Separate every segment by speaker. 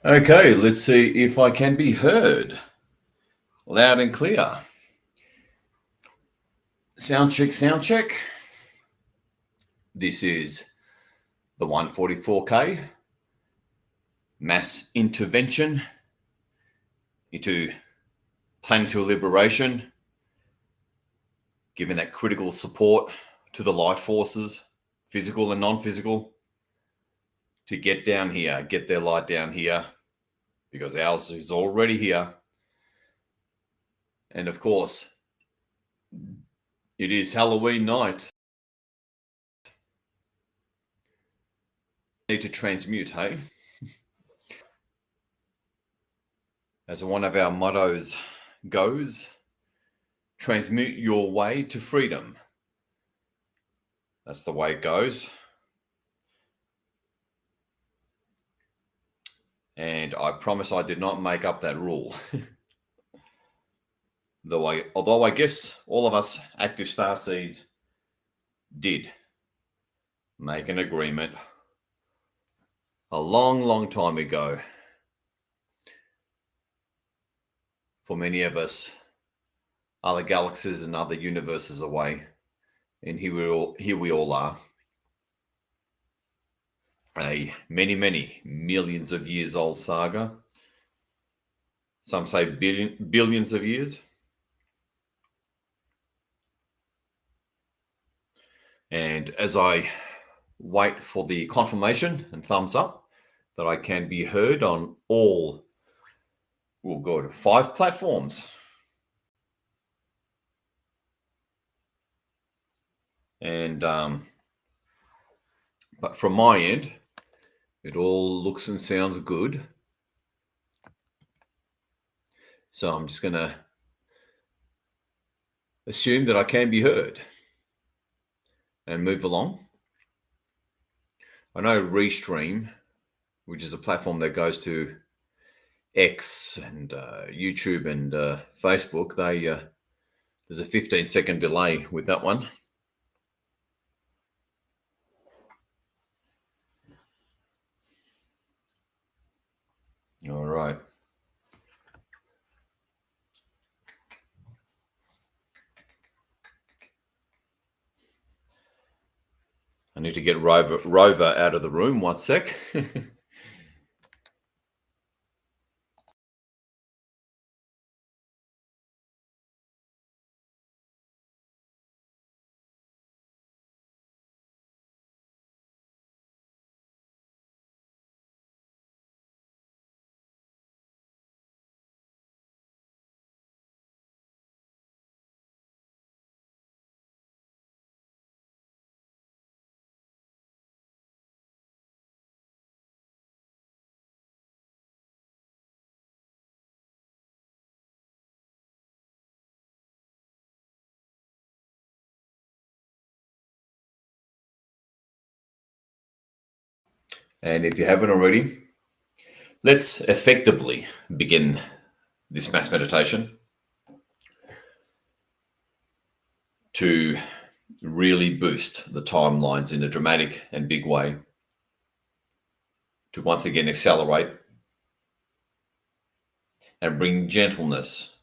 Speaker 1: Okay, let's see if I can be heard loud and clear. Sound check, sound check. This is the 144K mass intervention into planetary liberation, giving that critical support to the light forces, physical and non physical, to get down here, get their light down here, because ours is already here. And of course, it is Halloween night. Need to transmute, hey? As one of our mottos goes, transmute your way to freedom. That's the way it goes. And I promise I did not make up that rule. Although I guess all of us active starseeds did make an agreement a long, long time ago. For many of us, other galaxies and other universes away, and here we all are. A many, many millions of years old saga. Some say billions of years. And as I wait for the confirmation and thumbs up that I can be heard on all, we'll go to 5 platforms. And but from my end, it all looks and sounds good. So I'm just going to assume that I can be heard and move along. I know Restream, which is a platform that goes to X and YouTube and Facebook, there's a 15-second delay with that one. All right. I need to get Rover out of the room. 1 sec. And if you haven't already, let's effectively begin this mass meditation to really boost the timelines in a dramatic and big way, to once again accelerate and bring gentleness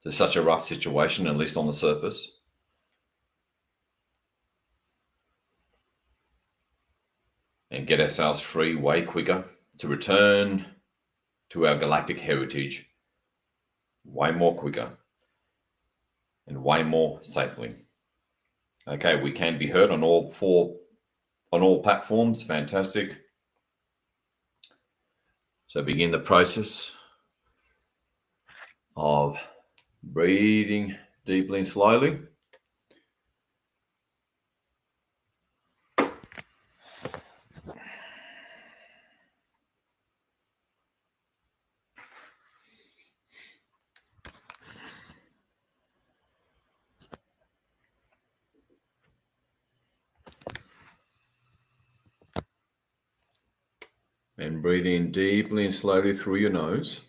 Speaker 1: to such a rough situation, at least on the surface. And get ourselves free way quicker to return to our galactic heritage way more quicker and way more safely. Okay, we can be heard on all platforms. Fantastic. So begin the process of breathing deeply and slowly. And breathe in deeply and slowly through your nose.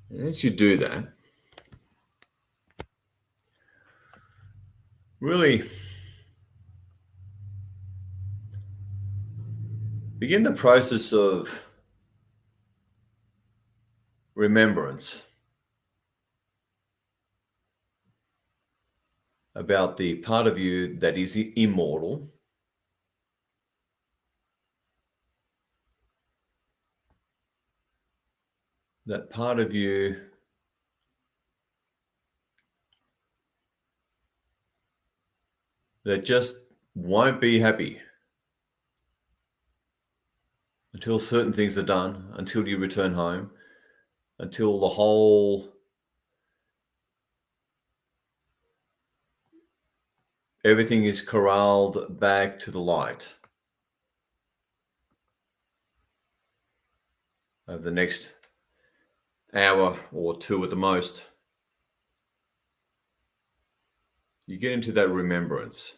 Speaker 1: And as you do that, really begin the process of remembrance about the part of you that is immortal, that part of you that just won't be happy until certain things are done, until you return home, until the whole everything is corralled back to the light over the next hour or two at the most. You get into that remembrance,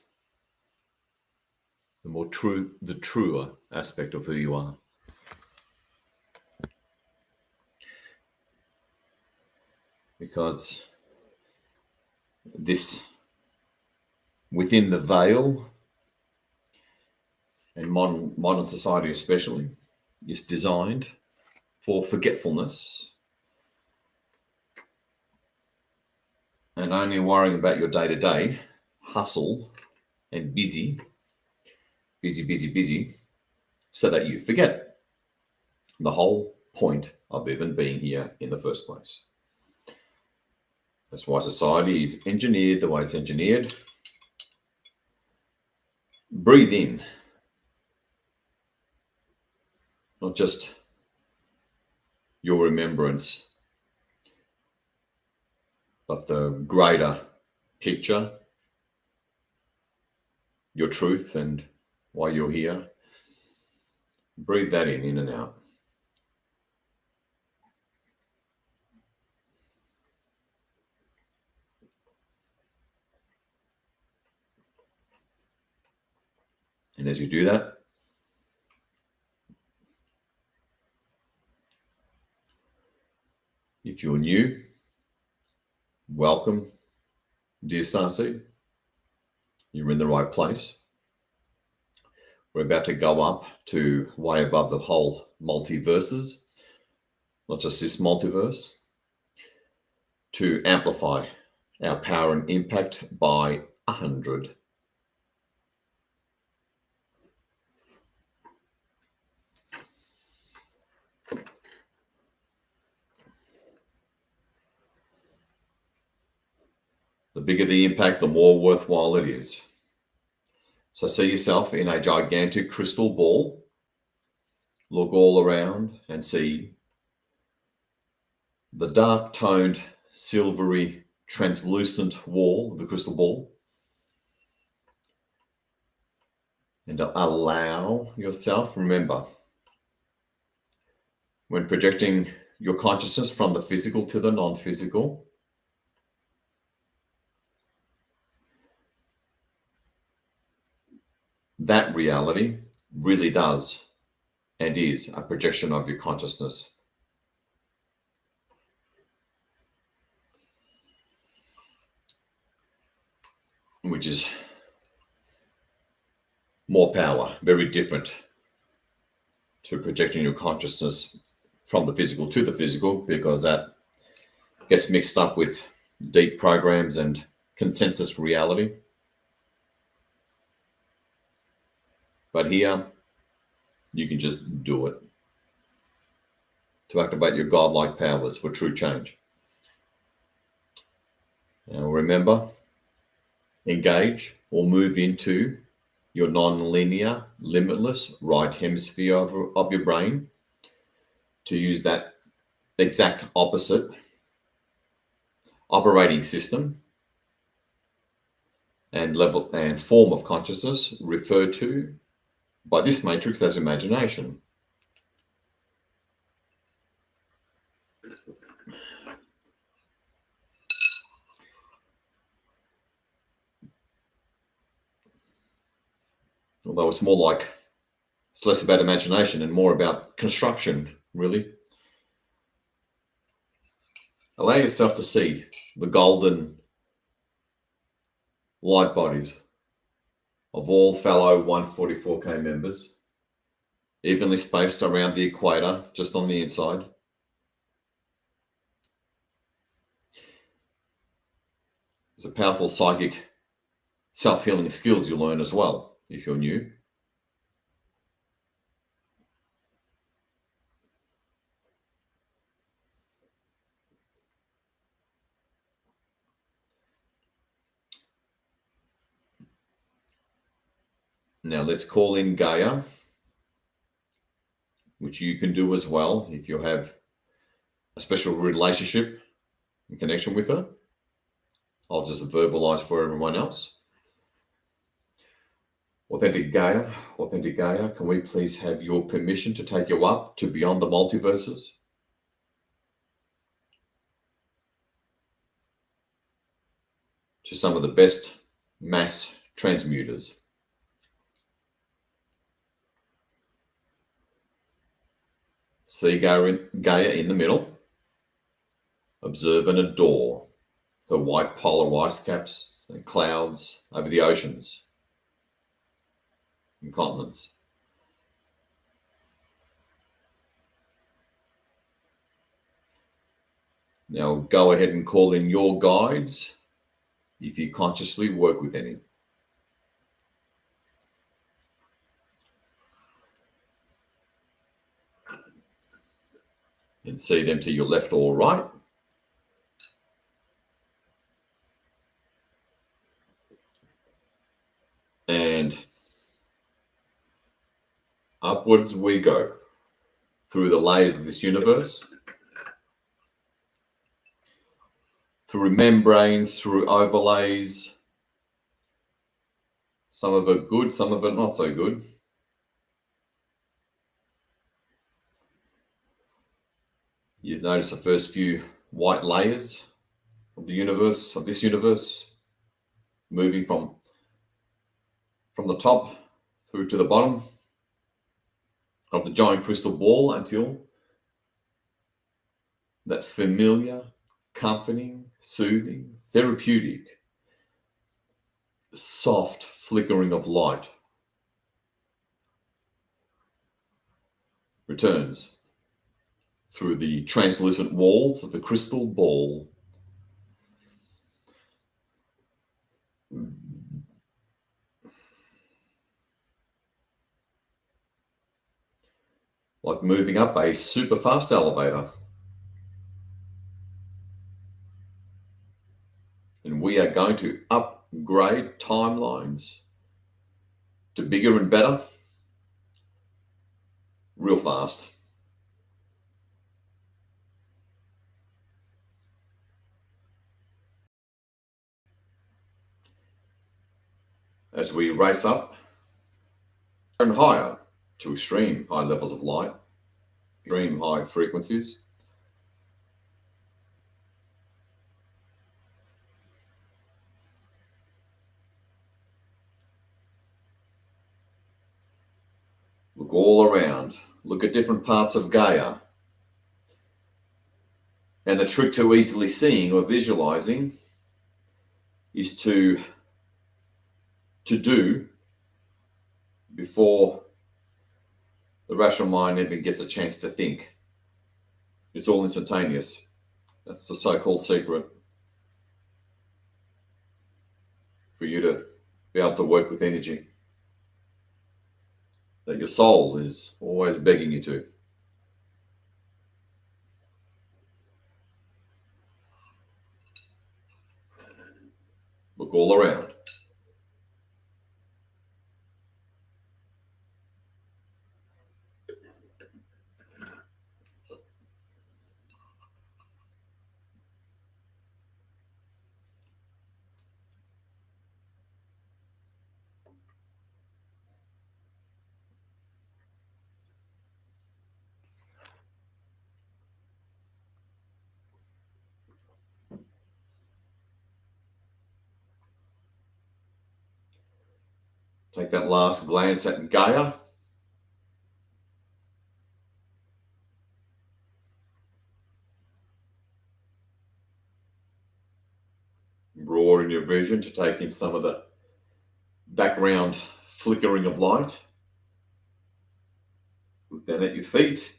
Speaker 1: the truer aspect of who you are. Because this, within the veil, and modern society especially, is designed for forgetfulness and only worrying about your day-to-day hustle and busy, so that you forget the whole point of even being here in the first place. That's why society is engineered the way it's engineered. Breathe in, not just your remembrance, but the greater picture, your truth and why you're here. Breathe that in and out. And as you do that, if you're new, welcome, dear Starseed. You're in the right place. We're about to go up to way above the whole multiverses, not just this multiverse, to amplify our power and impact by 100. The bigger the impact, the more worthwhile it is. So see yourself in a gigantic crystal ball. Look all around and see the dark-toned, silvery, translucent wall of the crystal ball. And allow yourself, remember, when projecting your consciousness from the physical to the non-physical, that reality really does and is a projection of your consciousness. Which is more power, very different to projecting your consciousness from the physical to the physical, because that gets mixed up with deep programs and consensus reality. But here, you can just do it to activate your godlike powers for true change. Now remember, engage or move into your non-linear, limitless right hemisphere of your brain to use that exact opposite operating system and level and form of consciousness referred to by this matrix as imagination. Although it's less about imagination and more about construction, really. Allow yourself to see the golden light bodies of all fellow 144K members, evenly spaced around the equator, just on the inside. There's a powerful psychic self-healing skills you learn as well, if you're new. Now let's call in Gaia, which you can do as well if you have a special relationship and connection with her. I'll just verbalize for everyone else. Authentic Gaia, can we please have your permission to take you up to beyond the multiverses? To some of the best mass transmuters. See Gaia in the middle. Observe and adore her white polar ice caps and clouds over the oceans and continents. Now go ahead and call in your guides if you consciously work with any. And see them to your left or right. And upwards we go through the layers of this universe, through membranes, through overlays. Some of it good, some of it not so good. You notice the first few white layers of the universe, of this universe, moving from the top through to the bottom of the giant crystal ball until that familiar, comforting, soothing, therapeutic, soft flickering of light returns through the translucent walls of the crystal ball. Like moving up a super fast elevator. And we are going to upgrade timelines to bigger and better real fast. As we race up and higher to extreme high levels of light, extreme high frequencies. Look all around. Look at different parts of Gaia. And the trick to easily seeing or visualizing is to do before the rational mind even gets a chance to think. It's all instantaneous. That's the so-called secret for you to be able to work with energy that your soul is always begging you to. Look all around. Take that last glance at Gaia. Broaden your vision to take in some of the background flickering of light. Look down at your feet,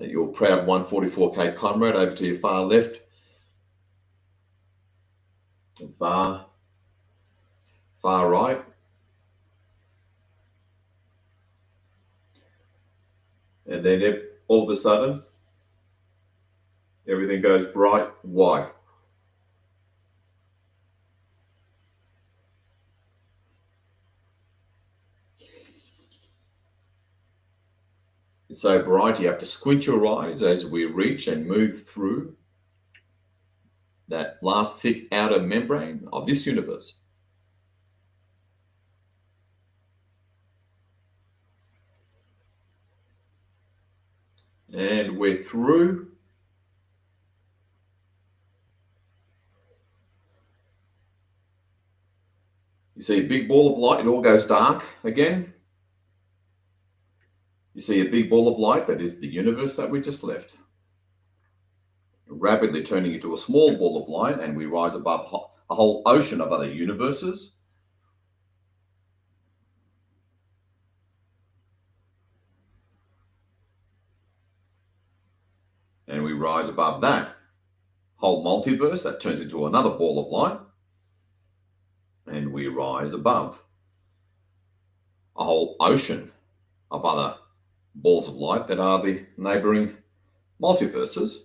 Speaker 1: at your proud 144K comrade over to your far left and far right. And then all of a sudden, everything goes bright white. It's so bright you have to squint your eyes as we reach and move through that last thick outer membrane of this universe. And we're through. You see a big ball of light, it all goes dark again. You see a big ball of light, that is the universe that we just left. Rapidly turning into a small ball of light, and we rise above a whole ocean of other universes. And we rise above that whole multiverse, that turns into another ball of light. And we rise above a whole ocean of other balls of light that are the neighboring multiverses.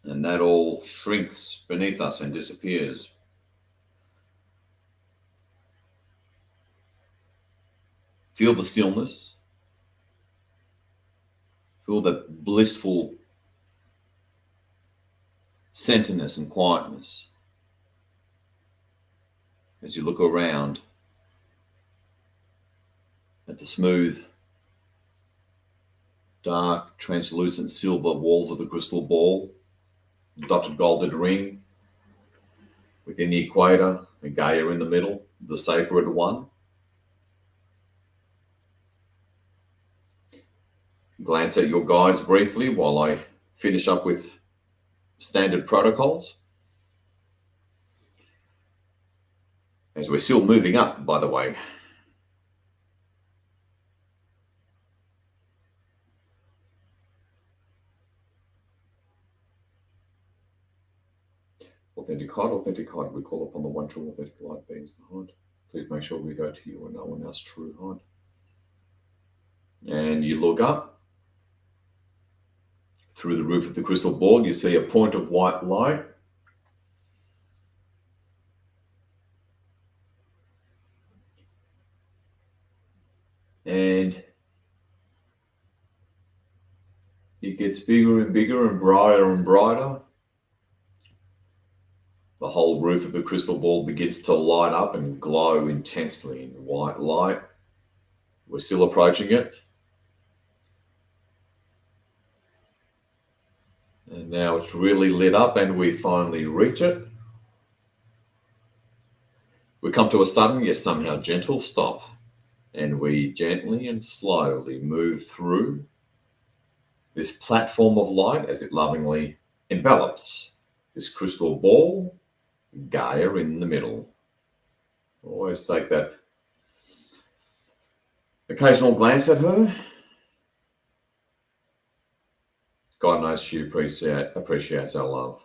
Speaker 1: And that all shrinks beneath us and disappears. Feel the stillness. Feel that blissful centerness and quietness as you look around at the smooth, dark, translucent silver walls of the crystal ball, dotted golden ring within the equator, the Gaia in the middle, the sacred one. Glance at your guides briefly while I finish up with standard protocols. As we're still moving up, by the way. Authentic hide, we call upon the one true authentic light beings, the hide. Please make sure we go to you and no one else true hide. And you look up. Through the roof of the crystal ball, you see a point of white light. And it gets bigger and bigger and brighter and brighter. The whole roof of the crystal ball begins to light up and glow intensely in white light. We're still approaching it. And now it's really lit up and we finally reach it. We come to a sudden, yet somehow gentle stop. And we gently and slowly move through this platform of light as it lovingly envelops this crystal ball, Gaia in the middle. Always take that occasional glance at her. God knows she appreciates our love.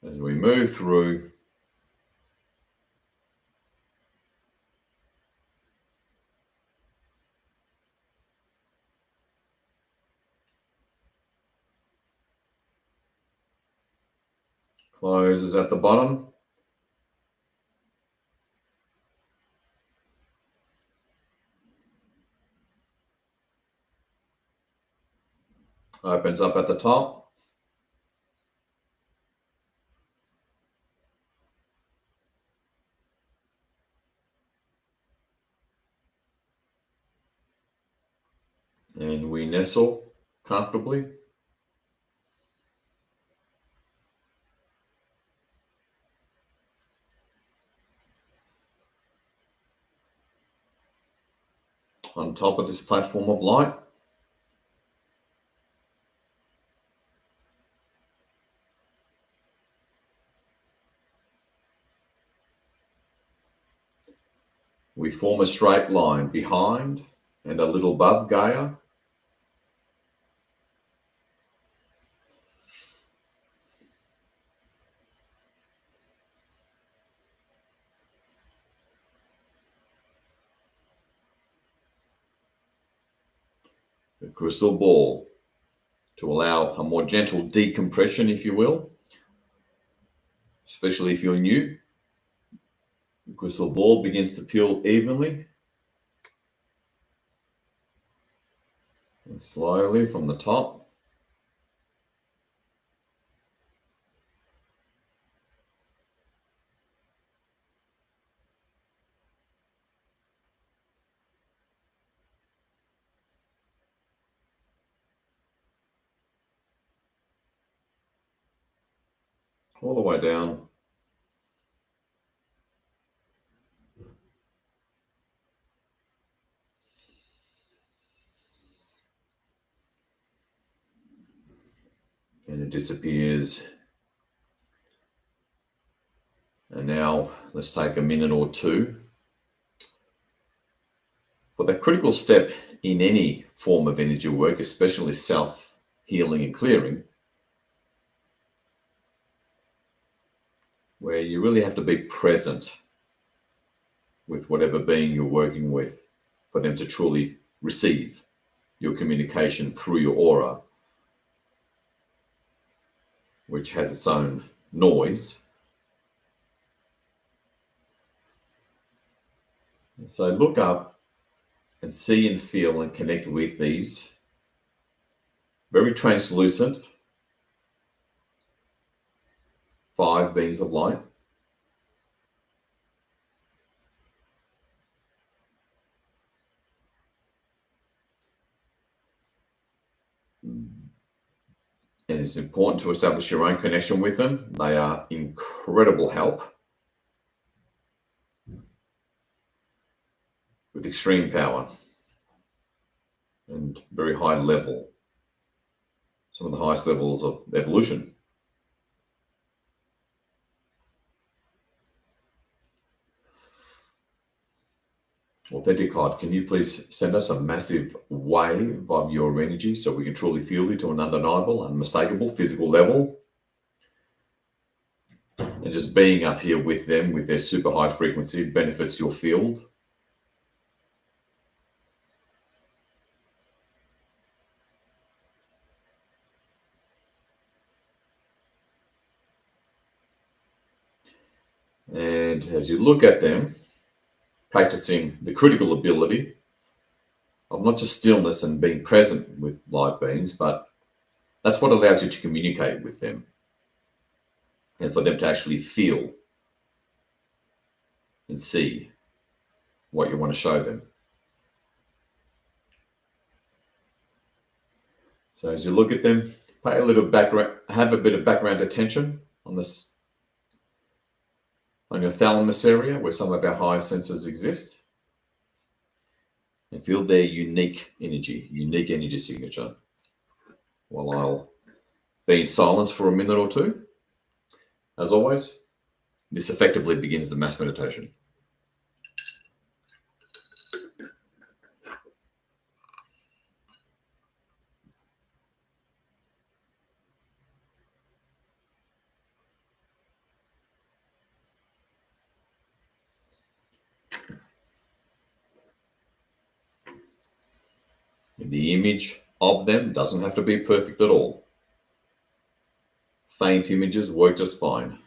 Speaker 1: As we move through, closes at the bottom. Opens up at the top. And we nestle comfortably. On top of this platform of light. We form a straight line behind and a little above Gaia. The crystal ball, to allow a more gentle decompression, if you will, especially if you're new. The crystal ball begins to peel evenly and slowly from the top. All the way down. And it disappears. And now let's take a minute or two for the critical step in any form of energy work, especially self-healing and clearing, where you really have to be present with whatever being you're working with for them to truly receive your communication through your aura, which has its own noise. So look up and see and feel and connect with these very translucent 5 beings of light. And it's important to establish your own connection with them. They are incredible help with extreme power and very high level, some of the highest levels of evolution. Authentic Heart, can you please send us a massive wave of your energy so we can truly feel you to an undeniable, unmistakable physical level? And just being up here with them, with their super high frequency, benefits your field. And as you look at them, practicing the critical ability of not just stillness and being present with light beings, but that's what allows you to communicate with them and for them to actually feel and see what you want to show them. So as you look at them, pay a little background, have a bit of background attention on this, on your thalamus area where some of our higher senses exist, and feel their unique energy signature. While I'll be in silence for a minute or two, as always, this effectively begins the mass meditation. The image of them doesn't have to be perfect at all. Faint images work just fine.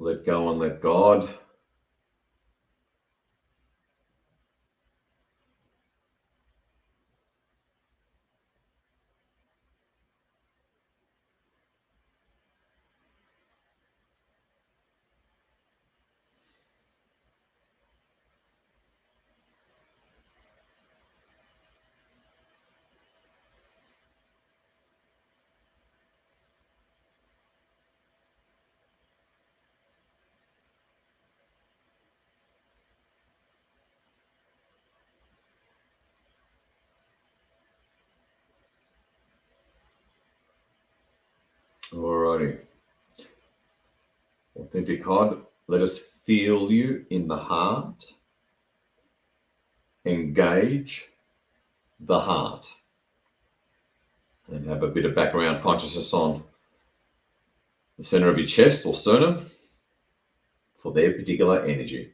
Speaker 1: Let go and let God. Alrighty. Authentic God, let us feel you in the heart. Engage the heart. And have a bit of background consciousness on the center of your chest or sternum for their particular energy.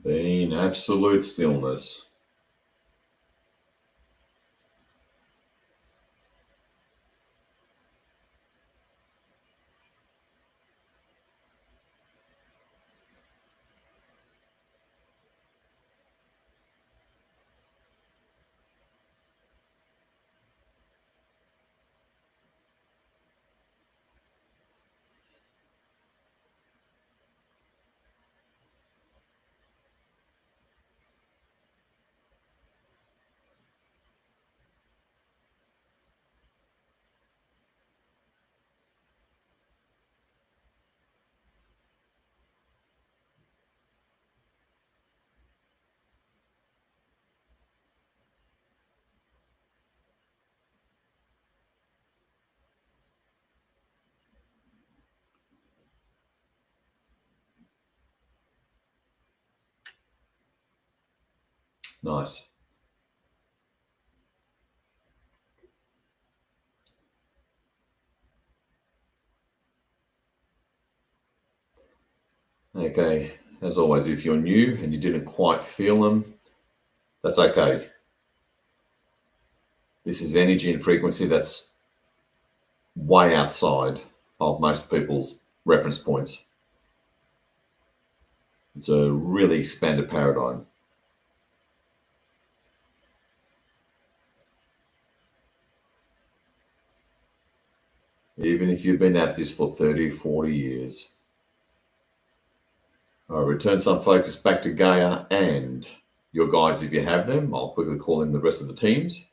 Speaker 1: Be in absolute stillness. Nice. Okay, as always, if you're new and you didn't quite feel them, that's okay. This is energy and frequency that's way outside of most people's reference points. It's a really expanded paradigm. Even if you've been at this for 30, 40 years. All right, return some focus back to Gaia and your guides if you have them. I'll quickly call in the rest of the teams.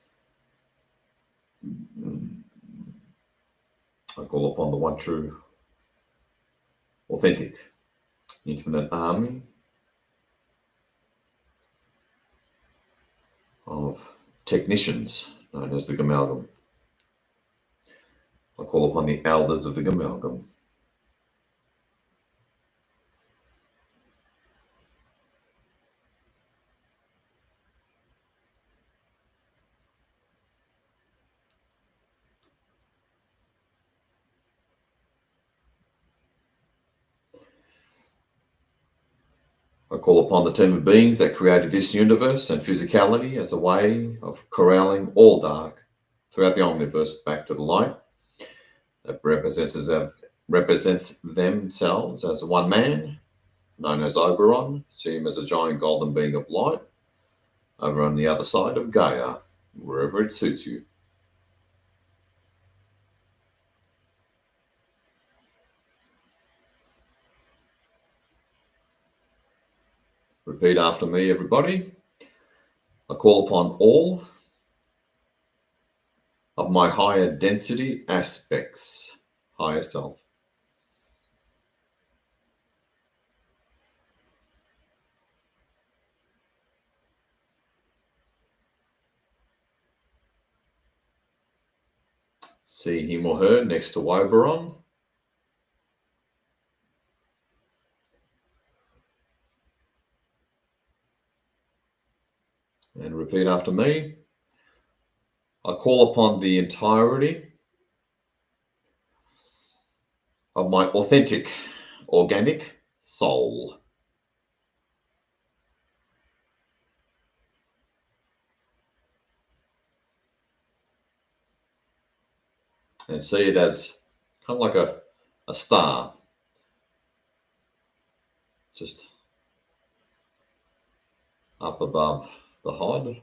Speaker 1: I call upon the one true, authentic, infinite army of technicians known as the Gamalgam. I call upon the elders of the Gamalgam. I call upon the team of beings that created this universe and physicality as a way of corralling all dark throughout the omniverse back to the light that represents themselves as one man, known as Oberon. See him as a giant golden being of light over on the other side of Gaia, wherever it suits you. Repeat after me, everybody. I call upon all of my higher density aspects, higher self, See him or her next to Oberon. And repeat after me. I call upon the entirety of my authentic, organic soul. And see it as kind of like a star. Just up above the Hod.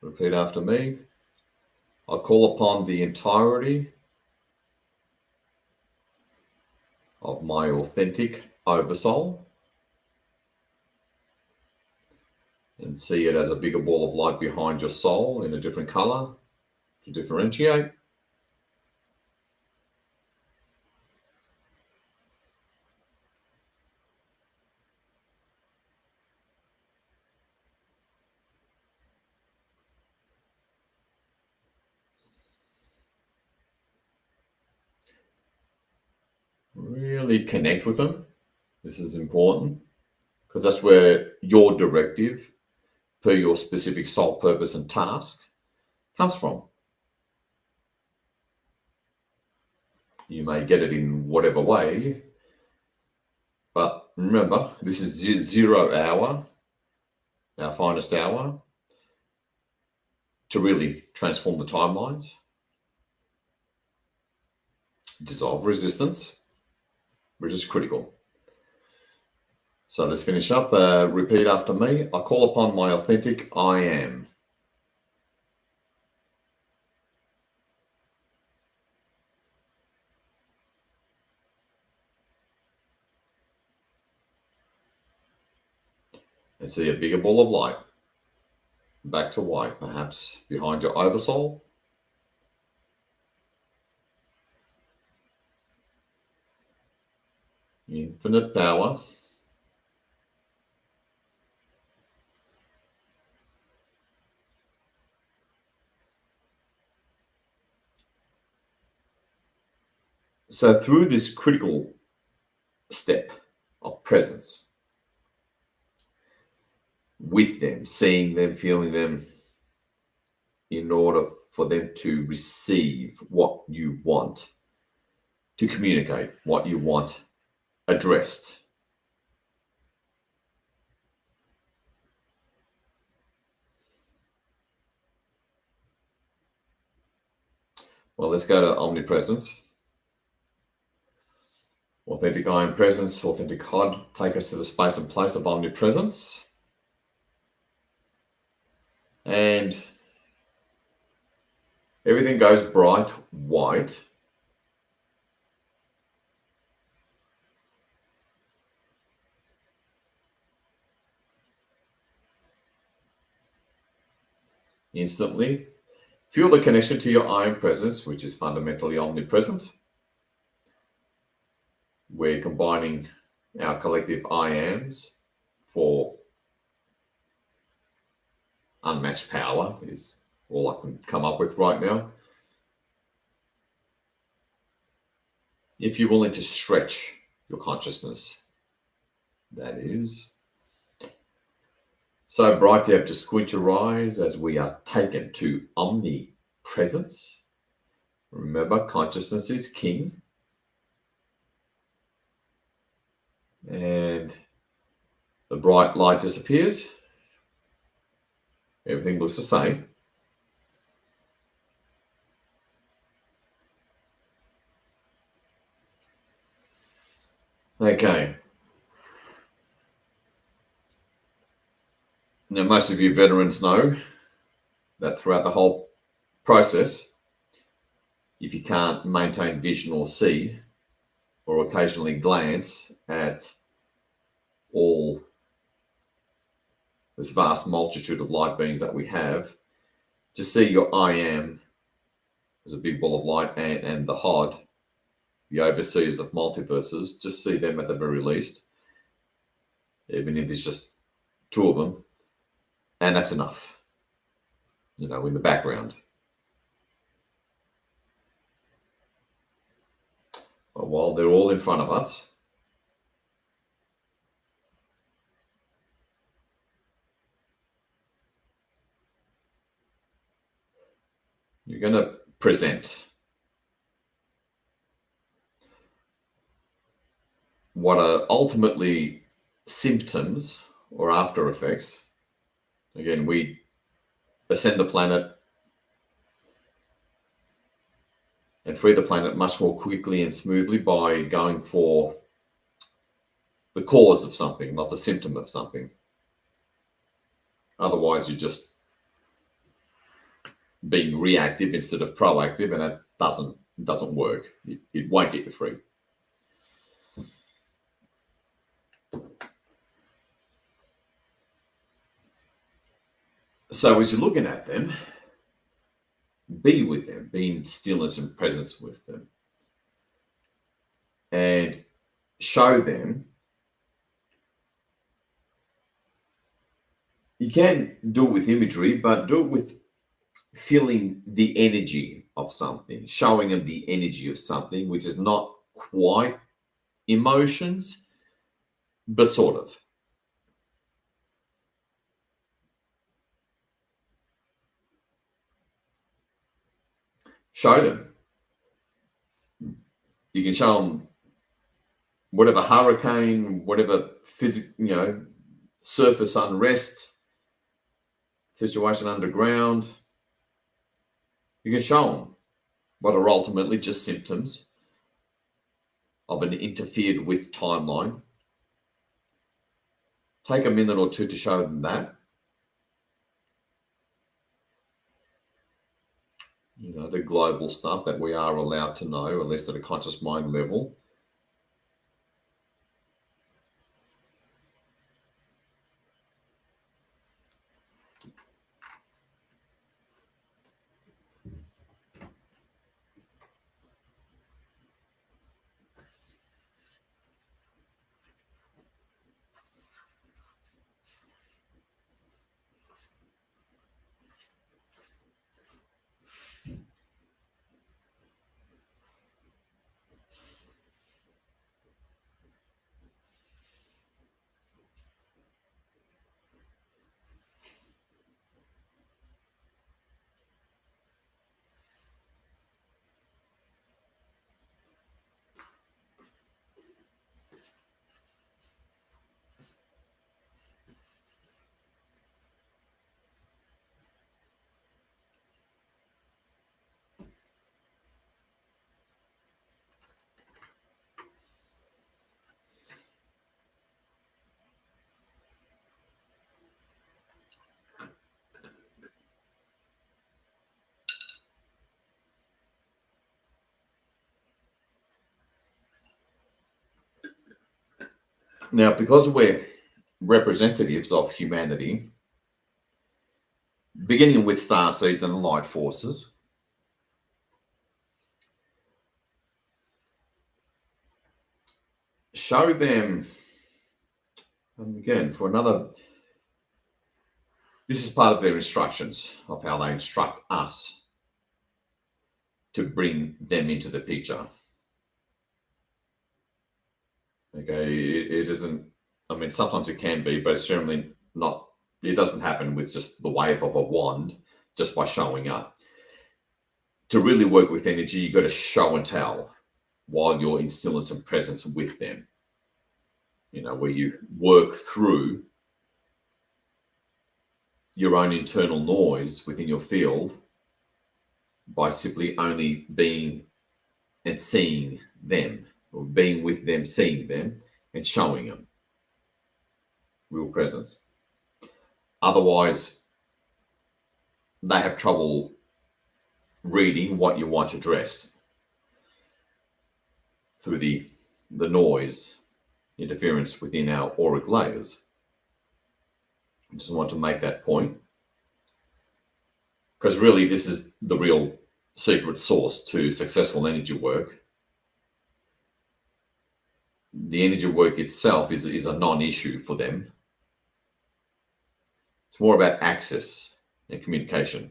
Speaker 1: Repeat after me. I call upon the entirety of my authentic oversoul. And see it as a bigger ball of light behind your soul in a different color to differentiate. Really connect with them. This is important because that's where your directive per your specific soul purpose and task comes from. You may get it in whatever way, but remember, this is 0 hour, our finest hour, to really transform the timelines, dissolve resistance, which is critical. So let's finish up. Repeat after me. I call upon my authentic I am. And see a bigger ball of light. Back to white, perhaps behind your oversoul. Infinite power. So through this critical step of presence, with them, seeing them, feeling them, in order for them to receive what you want, to communicate what you want addressed. Well, let's go to omnipresence. Authentic I am presence, authentic Hod, take us to the space and place of omnipresence. And everything goes bright white. Instantly. Feel the connection to your I am presence, which is fundamentally omnipresent. We're combining our collective I ams for unmatched power, is all I can come up with right now. If you're willing to stretch your consciousness, that is. So bright you have to squint your eyes as we are taken to omnipresence. Remember, consciousness is king. And the bright light disappears. Everything looks the same. Okay. Now, most of you veterans know that throughout the whole process, if you can't maintain vision or see, or occasionally glance at all this vast multitude of light beings that we have, just see your I am as a big ball of light and the Hod, the overseers of multiverses, just see them at the very least, even if it's just two of them. And that's enough, in the background. while they're all in front of us. You're going to present what are ultimately symptoms or after effects. Again, we ascend the planet and free the planet much more quickly and smoothly by going for the cause of something, not the symptom of something. Otherwise, you're just being reactive instead of proactive, and that doesn't work. It won't get you free. So as you're looking at them, be with them, be in stillness and presence with them, and show them. You can do it with imagery, but do it with feeling the energy of something, showing them the energy of something, which is not quite emotions, but sort of. Show them. You can show them whatever hurricane, whatever physical, surface unrest situation underground. You can show them what are ultimately just symptoms of an interfered with timeline. Take a minute or two to show them that. The global stuff that we are allowed to know, at least at a conscious mind level. Now, because we're representatives of humanity, beginning with starseeds and light forces, show them, and again, this is part of their instructions of how they instruct us to bring them into the picture. Okay, it isn't, sometimes it can be, but it's generally not, it doesn't happen with just the wave of a wand, just by showing up. To really work with energy, you've got to show and tell while you're in stillness and presence with them. Where you work through your own internal noise within your field by simply only being and seeing them, or being with them, seeing them, and showing them real presence. Otherwise, they have trouble reading what you want addressed through the noise interference within our auric layers. I just want to make that point, because really this is the real secret sauce to successful energy work. The energy work itself is a non-issue for them. It's more about access and communication.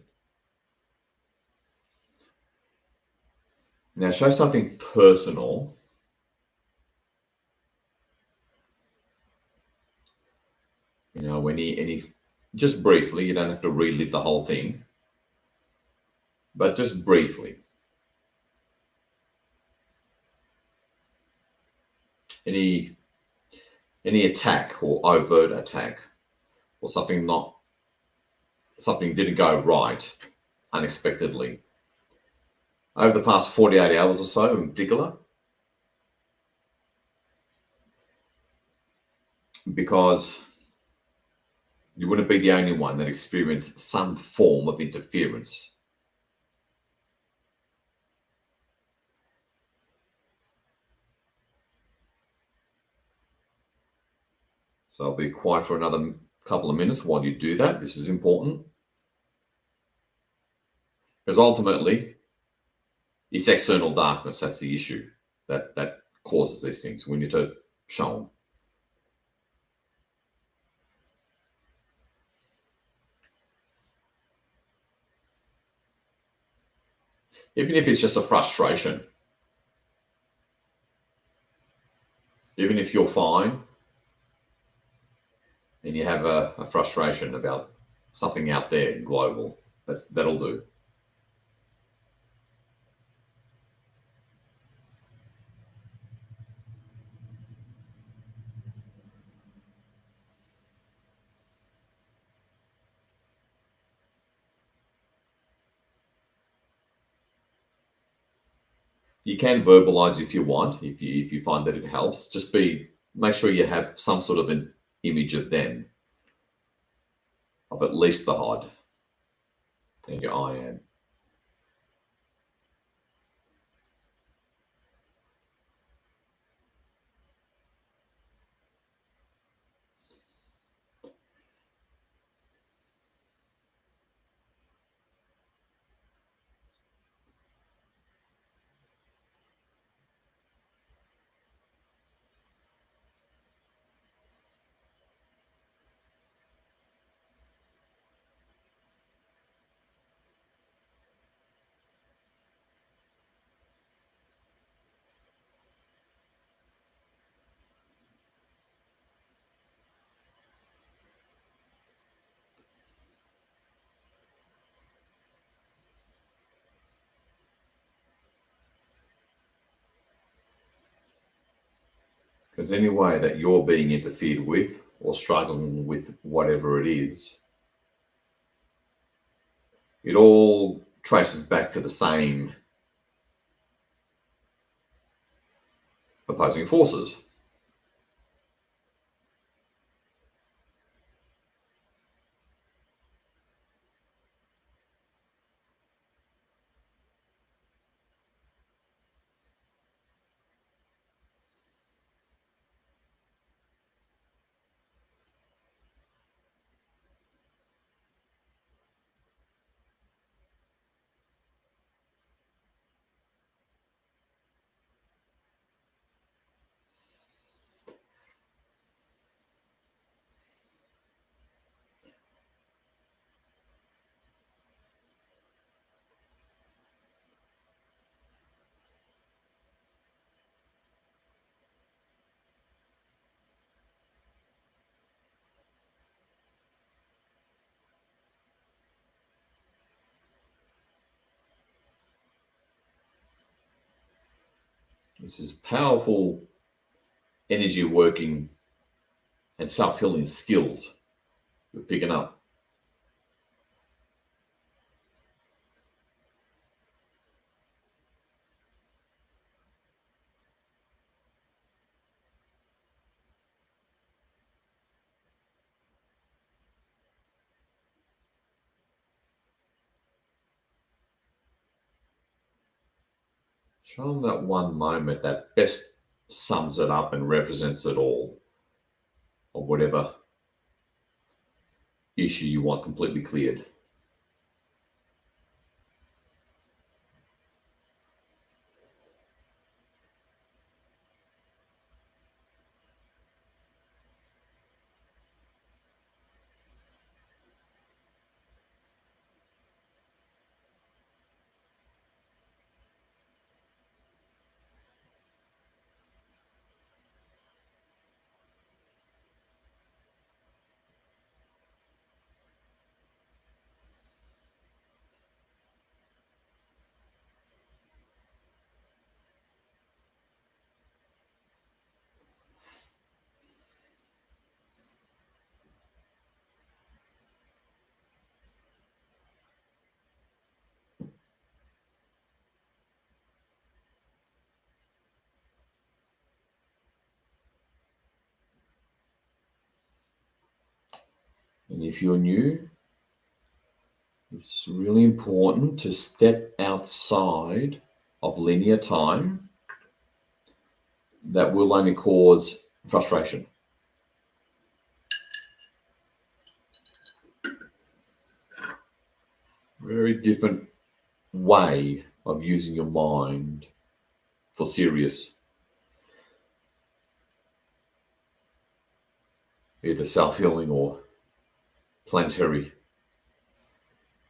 Speaker 1: Now, show something personal any, just briefly, you don't have to relive the whole thing, but just briefly, any attack or overt attack, or something didn't go right unexpectedly over the past 48 hours or so in particular, because you wouldn't be the only one that experienced some form of interference. So I'll be quiet for another couple of minutes while you do that. This is important. Because ultimately, it's external darkness. That's the issue that causes these things. We need to show them. Even if it's just a frustration, even if you're fine and you have a frustration about something out there global, that'll do. You can verbalize if you want, if you find that it helps. Just make sure you have some sort of an image of them, of at least the HOD and your I am. Because any way that you're being interfered with or struggling with whatever it is, it all traces back to the same opposing forces. This is powerful energy working and self-healing skills you're picking up. Show them that one moment that best sums it up and represents it all, or whatever issue you want completely cleared. And if you're new, it's really important to step outside of linear time. That will only cause frustration. Very different way of using your mind for serious, either self-healing or planetary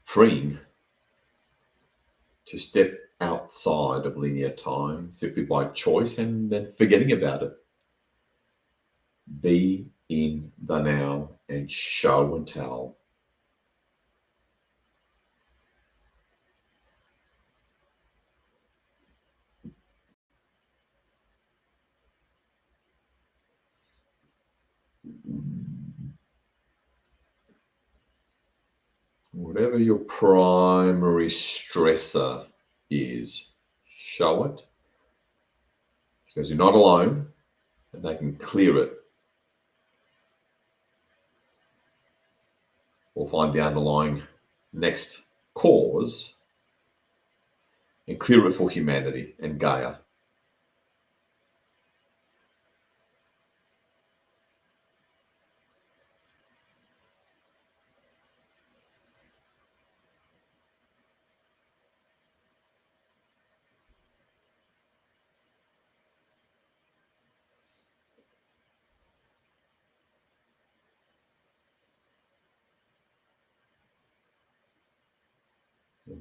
Speaker 1: freeing, to step outside of linear time simply by choice and then forgetting about it. Be in the now and show and tell. Whatever your primary stressor is, show it, because you're not alone and they can clear it or find the underlying next cause and clear it for humanity and Gaia.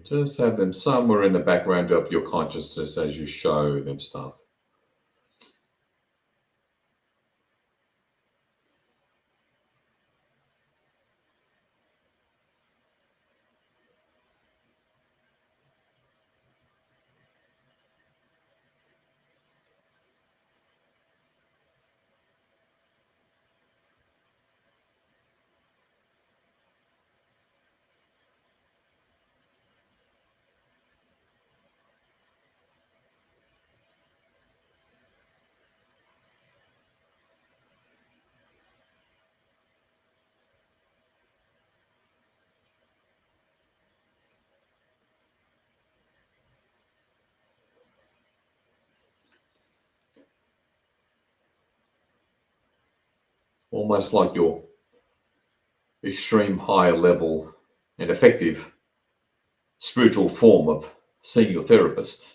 Speaker 1: Just have them somewhere in the background of your consciousness as you show them stuff. Almost like your extreme higher level and effective spiritual form of seeing your therapist.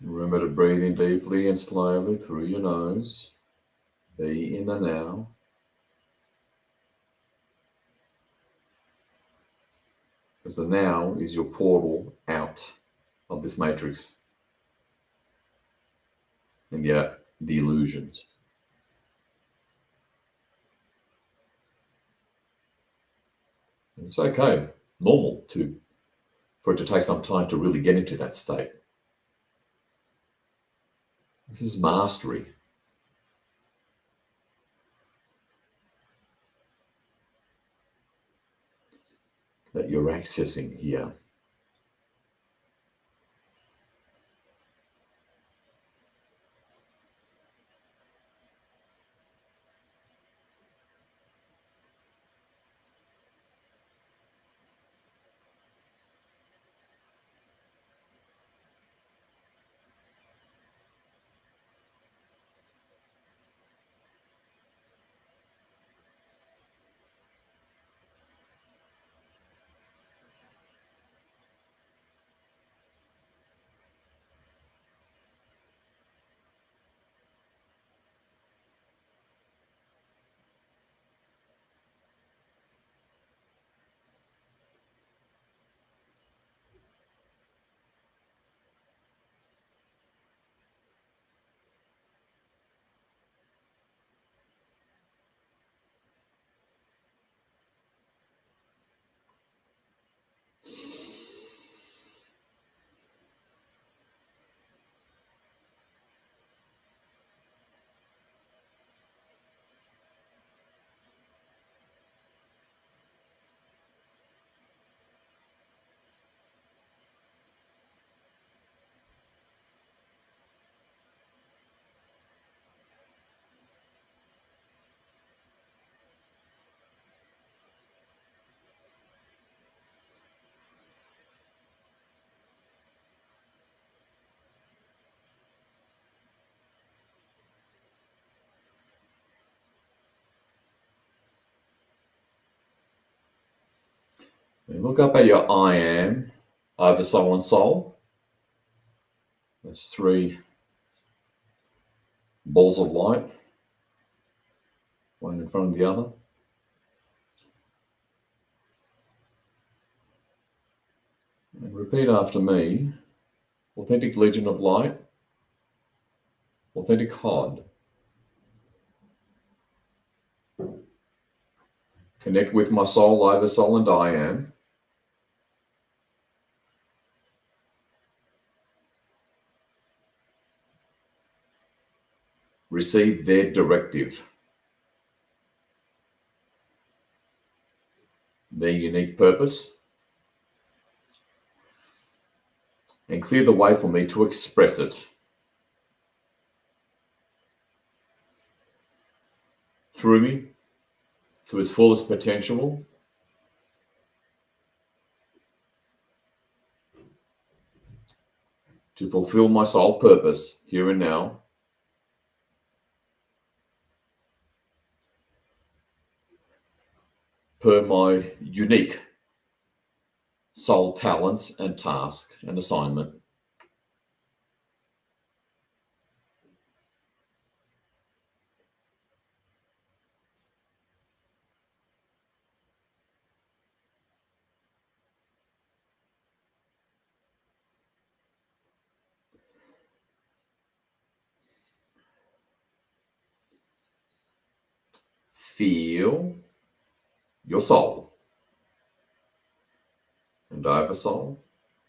Speaker 1: Remember to breathe in deeply and slowly through your nose. Be in the now. Because the now is your portal out of this matrix and yet the illusions. And it's okay, normal for it to take some time to really get into that state. This is mastery. That you're accessing here. And look up at your I am, over soul and soul. There's three balls of light, one in front of the other. And repeat after me. Authentic Legion of Light, authentic Hod. Connect with my soul, over soul, and I am. Receive their directive, their unique purpose, and clear the way for me to express it through me to its fullest potential, to fulfill my soul purpose here and now, per my unique soul talents and task and assignment. Feel your soul, and I have a soul,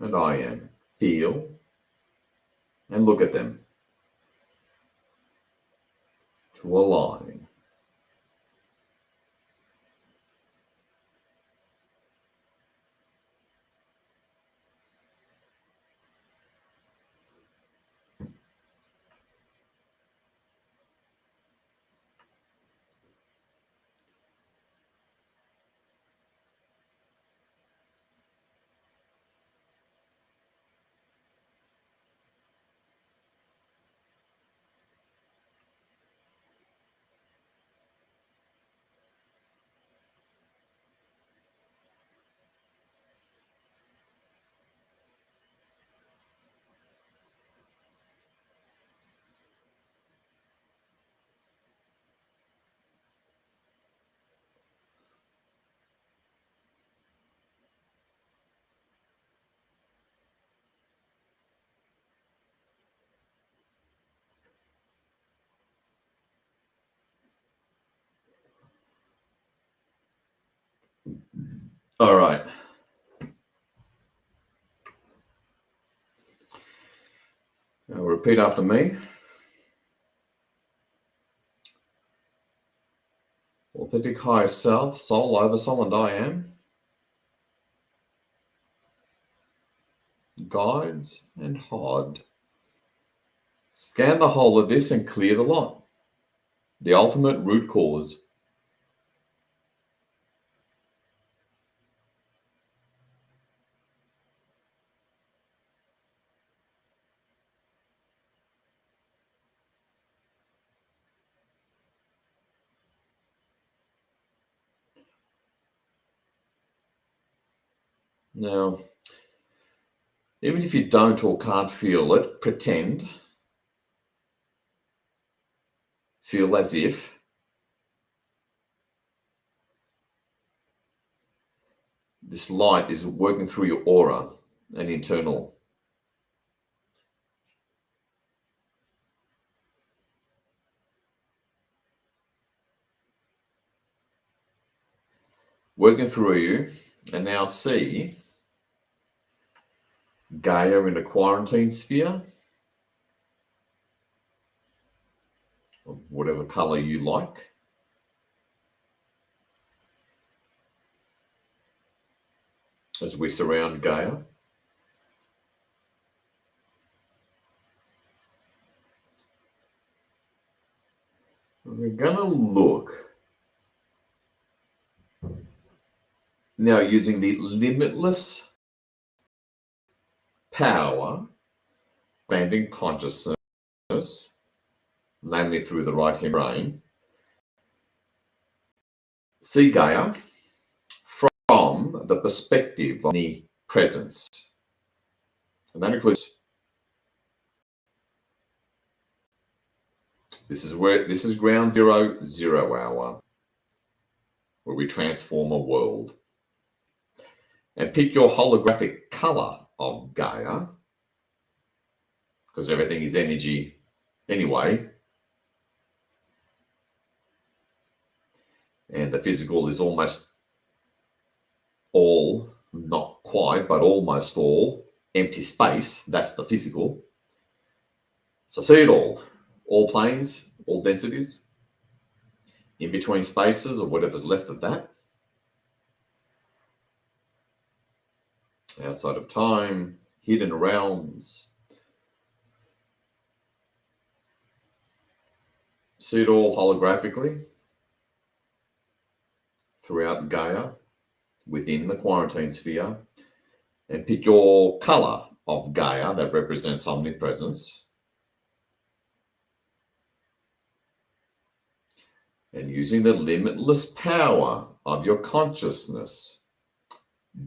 Speaker 1: and I am. Feel and look at them to align. All right. Now repeat after me. Authentic higher self, soul, oversoul, and I am. Guides and hod. Scan the whole of this and clear the lot. The ultimate root cause. Now, even if you don't or can't feel it, pretend. Feel as if. This light is working through your aura and internal. Working through you, and now see Gaia in a quarantine sphere, of whatever color you like. As we surround Gaia. We're going to look now using the limitless power, expanding consciousness, namely through the right hand brain. See Gaia from the perspective of the presence. And that includes, this is ground zero, 0 hour, where we transform a world. And pick your holographic color of Gaia, because everything is energy anyway. And the physical is almost all, not quite, but almost all empty space. That's the physical. So see it all planes, all densities, in between spaces or whatever's left of that. Outside of time, hidden realms. See it all holographically throughout Gaia, within the quarantine sphere, and pick your color of Gaia that represents omnipresence. And using the limitless power of your consciousness,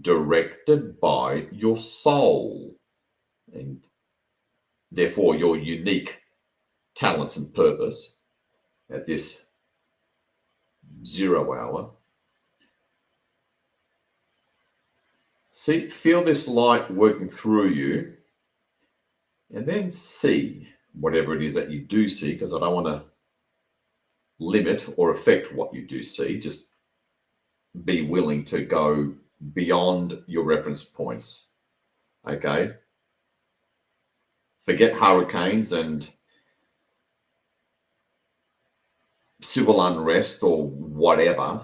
Speaker 1: directed by your soul, and therefore your unique talents and purpose at this 0 hour. Feel this light working through you, and then see whatever it is that you do see, because I don't want to limit or affect what you do see. Just be willing to go beyond your reference points. Okay? Forget hurricanes and civil unrest or whatever,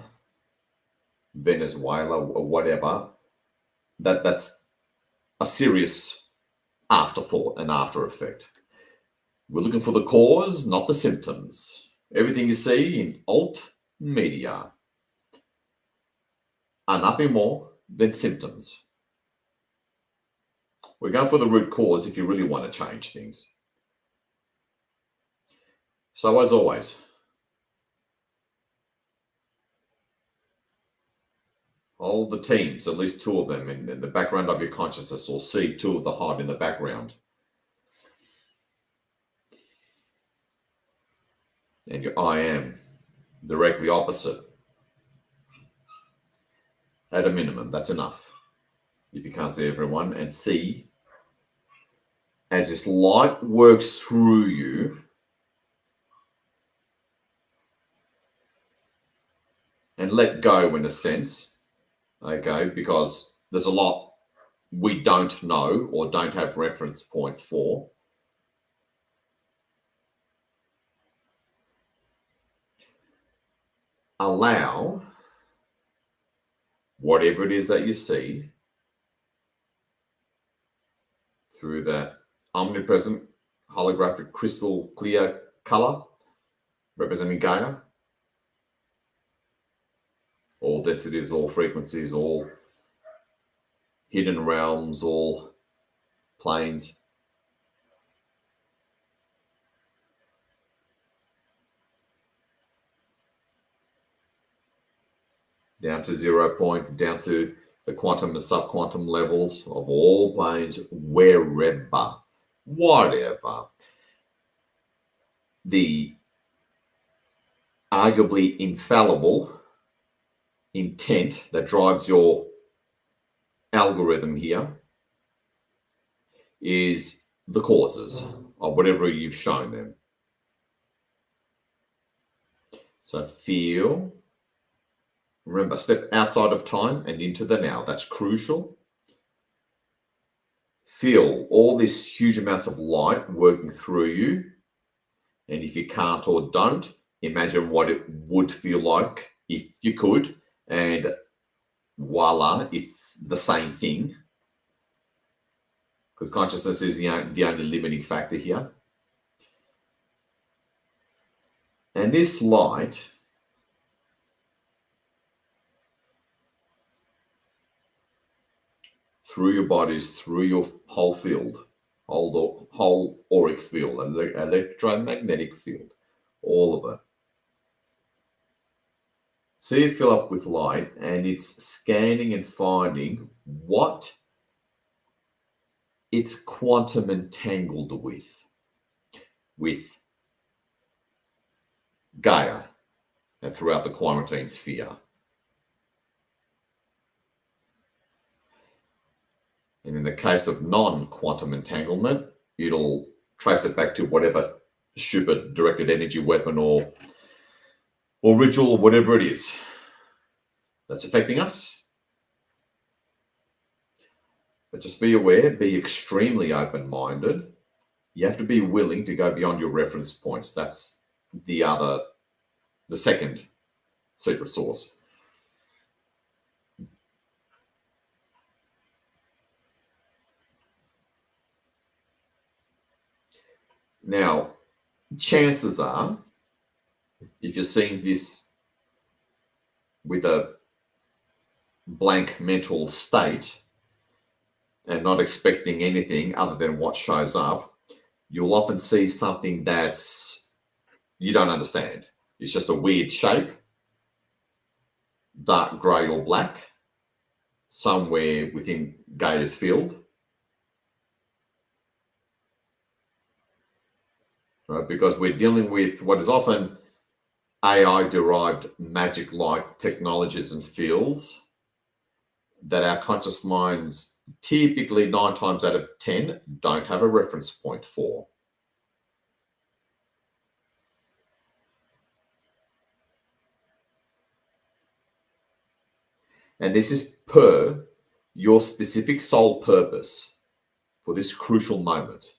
Speaker 1: Venezuela or whatever. That's a serious afterthought and after effect. We're looking for the cause, not the symptoms. Everything you see in alt media are nothing more than symptoms. We're going for the root cause if you really want to change things. So as always, hold the teams, at least 2 of them, in the background of your consciousness, or see 2 of the hod in the background. And your I am directly opposite. At a minimum, that's enough. If you can't see everyone, and see as this light works through you, and let go in a sense okay, because there's a lot we don't know or don't have reference points for. Allow whatever it is that you see through that omnipresent holographic crystal clear color representing Gaia. All densities, all frequencies, all hidden realms, all planes. Down to 0 point, down to the quantum and subquantum levels of all planes, wherever, whatever. The arguably infallible intent that drives your algorithm here is the causes of whatever you've shown them. So feel, remember, step outside of time and into the now. That's crucial. Feel all these huge amounts of light working through you. And if you can't or don't, imagine what it would feel like if you could. And voila, it's the same thing. Because consciousness is the only limiting factor here. And this light through your bodies, through your whole field, whole auric field, electromagnetic field, all of it. See it fill up with light, and it's scanning and finding what it's quantum entangled with Gaia and throughout the quarantine sphere. And in the case of non-quantum entanglement, it'll trace it back to whatever stupid directed energy weapon or ritual or whatever it is that's affecting us. But just be aware, be extremely open-minded. You have to be willing to go beyond your reference points. That's the second secret sauce. Now, chances are, if you're seeing this with a blank mental state and not expecting anything other than what shows up, you'll often see something that's you don't understand. It's just a weird shape, dark grey or black, somewhere within Gaia's field. Right? Because we're dealing with what is often AI-derived magic-like technologies and fields that our conscious minds typically 9 times out of 10 don't have a reference point for. And this is per your specific soul purpose for this crucial moment.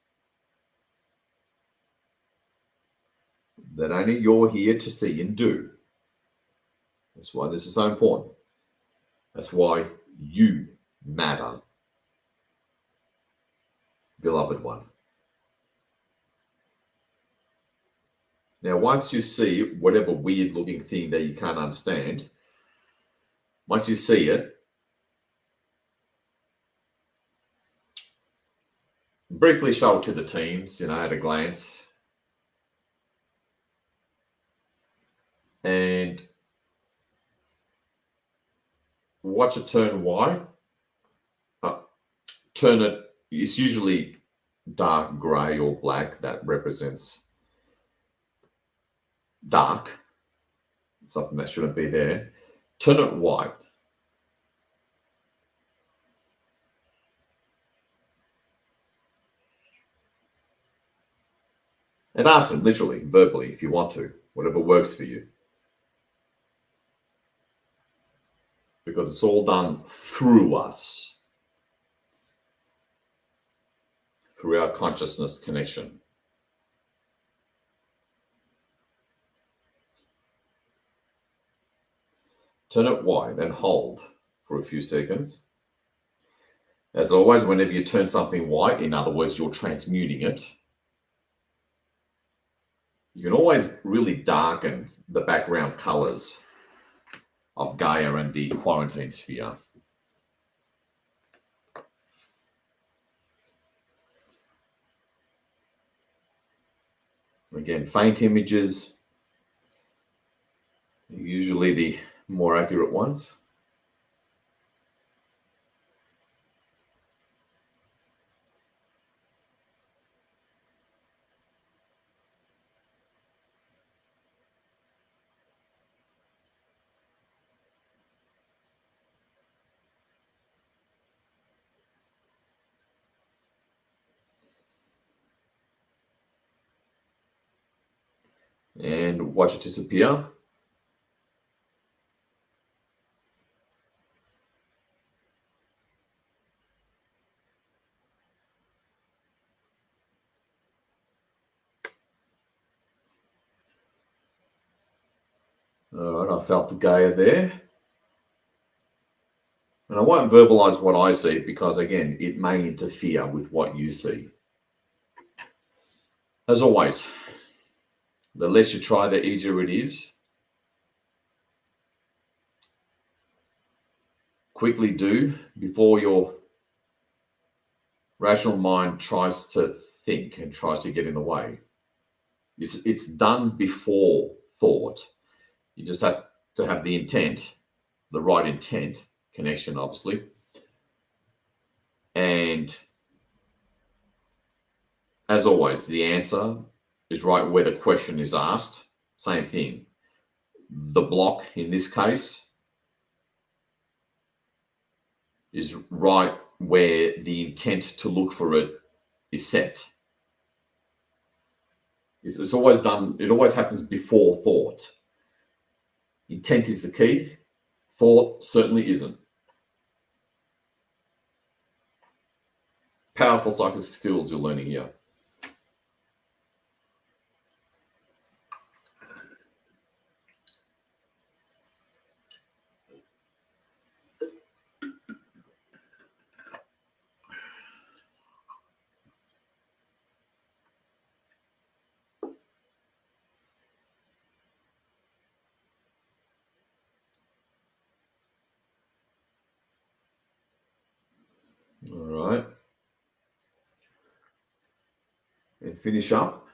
Speaker 1: That only you're here to see and do. That's why this is so important. That's why you matter, beloved one. Now, once you see whatever weird looking thing that you can't understand, once you see it, briefly show it to the teams, at a glance. And watch it turn white. Turn it, it's usually dark grey or black that represents dark, something that shouldn't be there. Turn it white. And ask them literally, verbally, if you want to, whatever works for you. because it's all done through us, through our consciousness connection. Turn it wide and hold for a few seconds. As always, whenever you turn something white, in other words, you're transmuting it, you can always really darken the background colors of Gaia and the quarantine sphere. Again, faint images are usually the more accurate ones. And watch it disappear. All right, I felt the Gaia there. And I won't verbalize what I see because, again, it may interfere with what you see. As always, the less you try, the easier it is. Quickly do before your rational mind tries to think and tries to get in the way. It's done before thought. You just have to have the intent, the right intent, connection, obviously. And as always, the answer is right where the question is asked. Same thing. The block in this case is right where the intent to look for it is set. It's always done, it always happens before thought. Intent is the key. Thought certainly isn't. Powerful psychic skills you're learning here. All right. And finish up.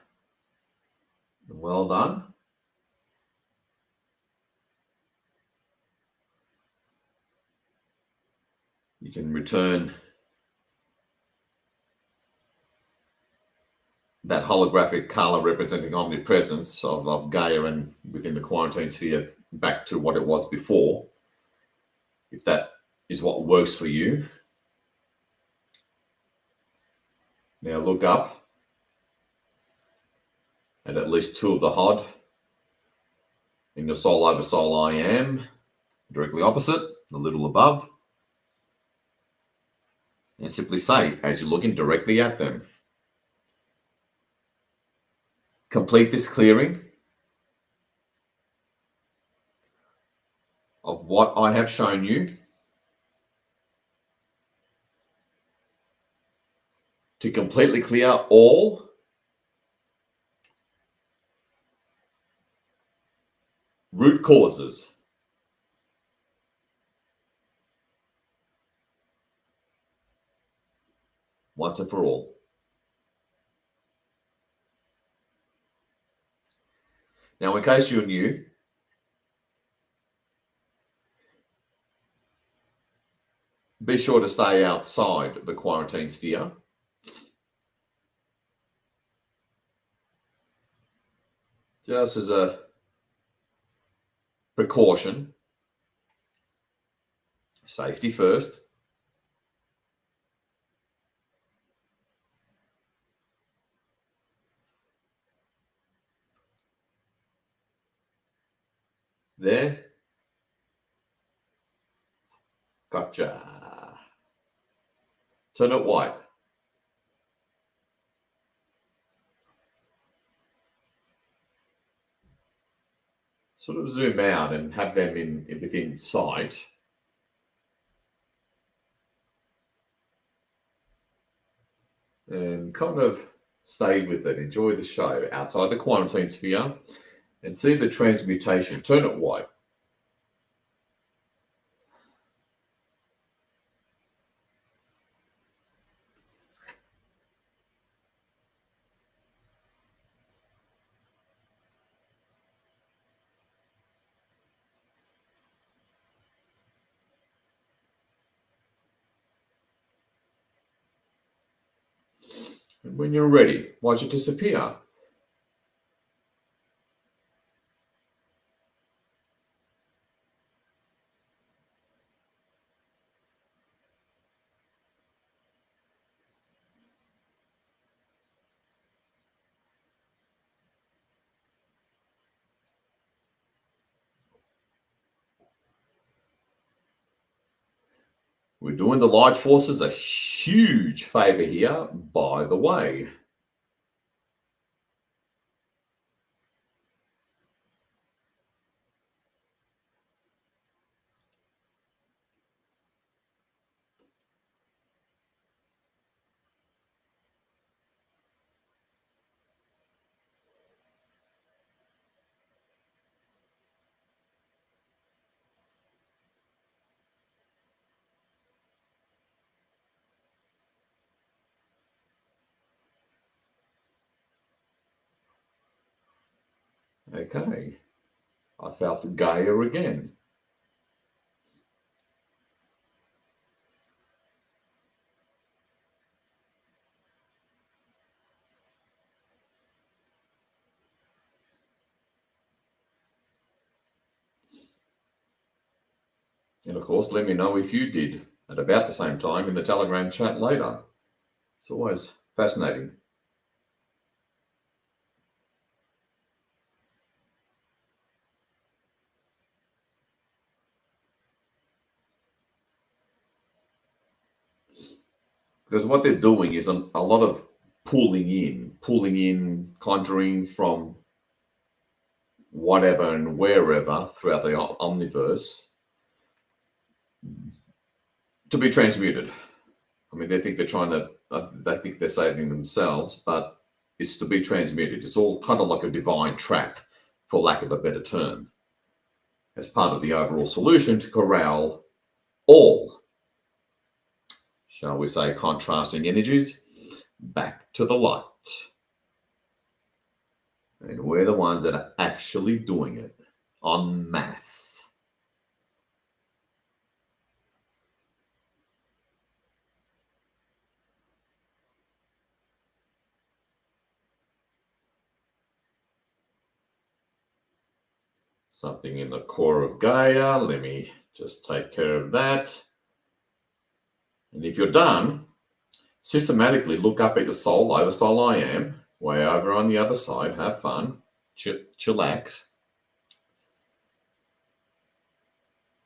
Speaker 1: Well done. You can return that holographic color representing omnipresence of Gaia and within the quarantine sphere back to what it was before, if that is what works for you. Now look up at least two of the HOD in your soul over soul I am, directly opposite, a little above. And simply say, as you're looking directly at them, complete this clearing of what I have shown you to completely clear all root causes. Once and for all. Now, in case you're new, be sure to stay outside the quarantine sphere. Just as a precaution. Safety first. There. Gotcha. Turn it white. Sort of zoom out and have them within sight. And kind of stay with it. Enjoy the show outside the quarantine sphere and see the transmutation. Turn it white. And when you're ready, watch it disappear. We're doing the light forces a huge favor here, by the way. Okay, I felt Gaia again. And of course, let me know if you did at about the same time in the Telegram chat later. It's always fascinating. Because what they're doing is a lot of pulling in, conjuring from whatever and wherever throughout the omniverse to be transmuted. I mean, they think they're saving themselves, but it's to be transmuted. It's all kind of like a divine trap, for lack of a better term, as part of the overall solution to corral all, shall we say, contrasting energies back to the light. And we're the ones that are actually doing it en masse. Something in the core of Gaia. Let me just take care of that. And if you're done, systematically look up at your soul, oversoul I am, way over on the other side. Have fun, chillax,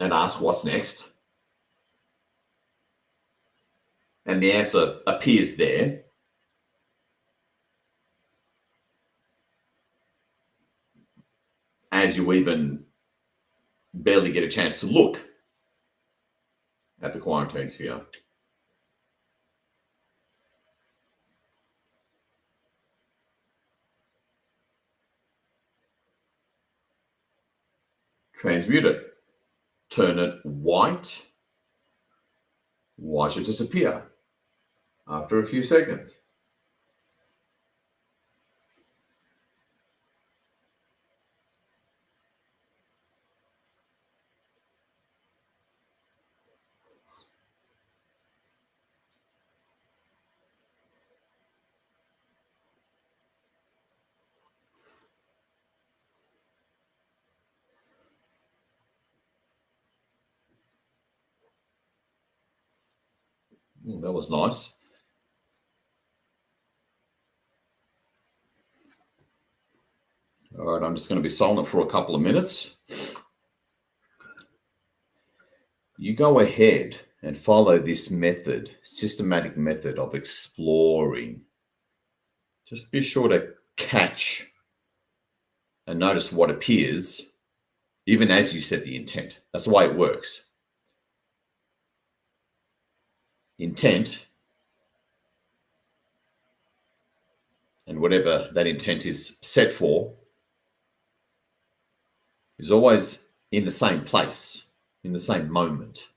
Speaker 1: and ask what's next. And the answer appears there. As you even barely get a chance to look at the quarantine sphere. Transmute it. Turn it white. Watch it disappear after a few seconds. That was nice. All right, I'm just going to be silent for a couple of minutes. you go ahead and follow this method, systematic method of exploring, just be sure to catch and notice what appears, even as you set the intent. That's the way it works. Intent, and whatever that intent is set for, is always in the same place, in the same moment.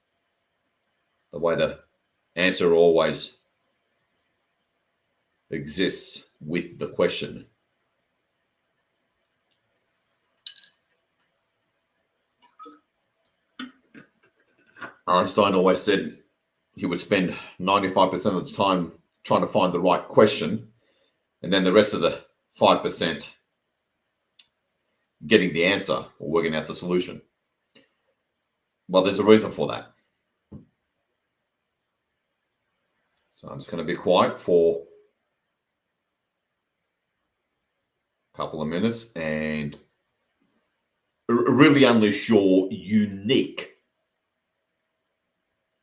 Speaker 1: The way the answer always exists with the question. Einstein always said he would spend 95% of the time trying to find the right question, and then the rest of the 5% getting the answer or working out the solution. Well, there's a reason for that. So I'm just going to be quiet for a couple of minutes and really unleash your unique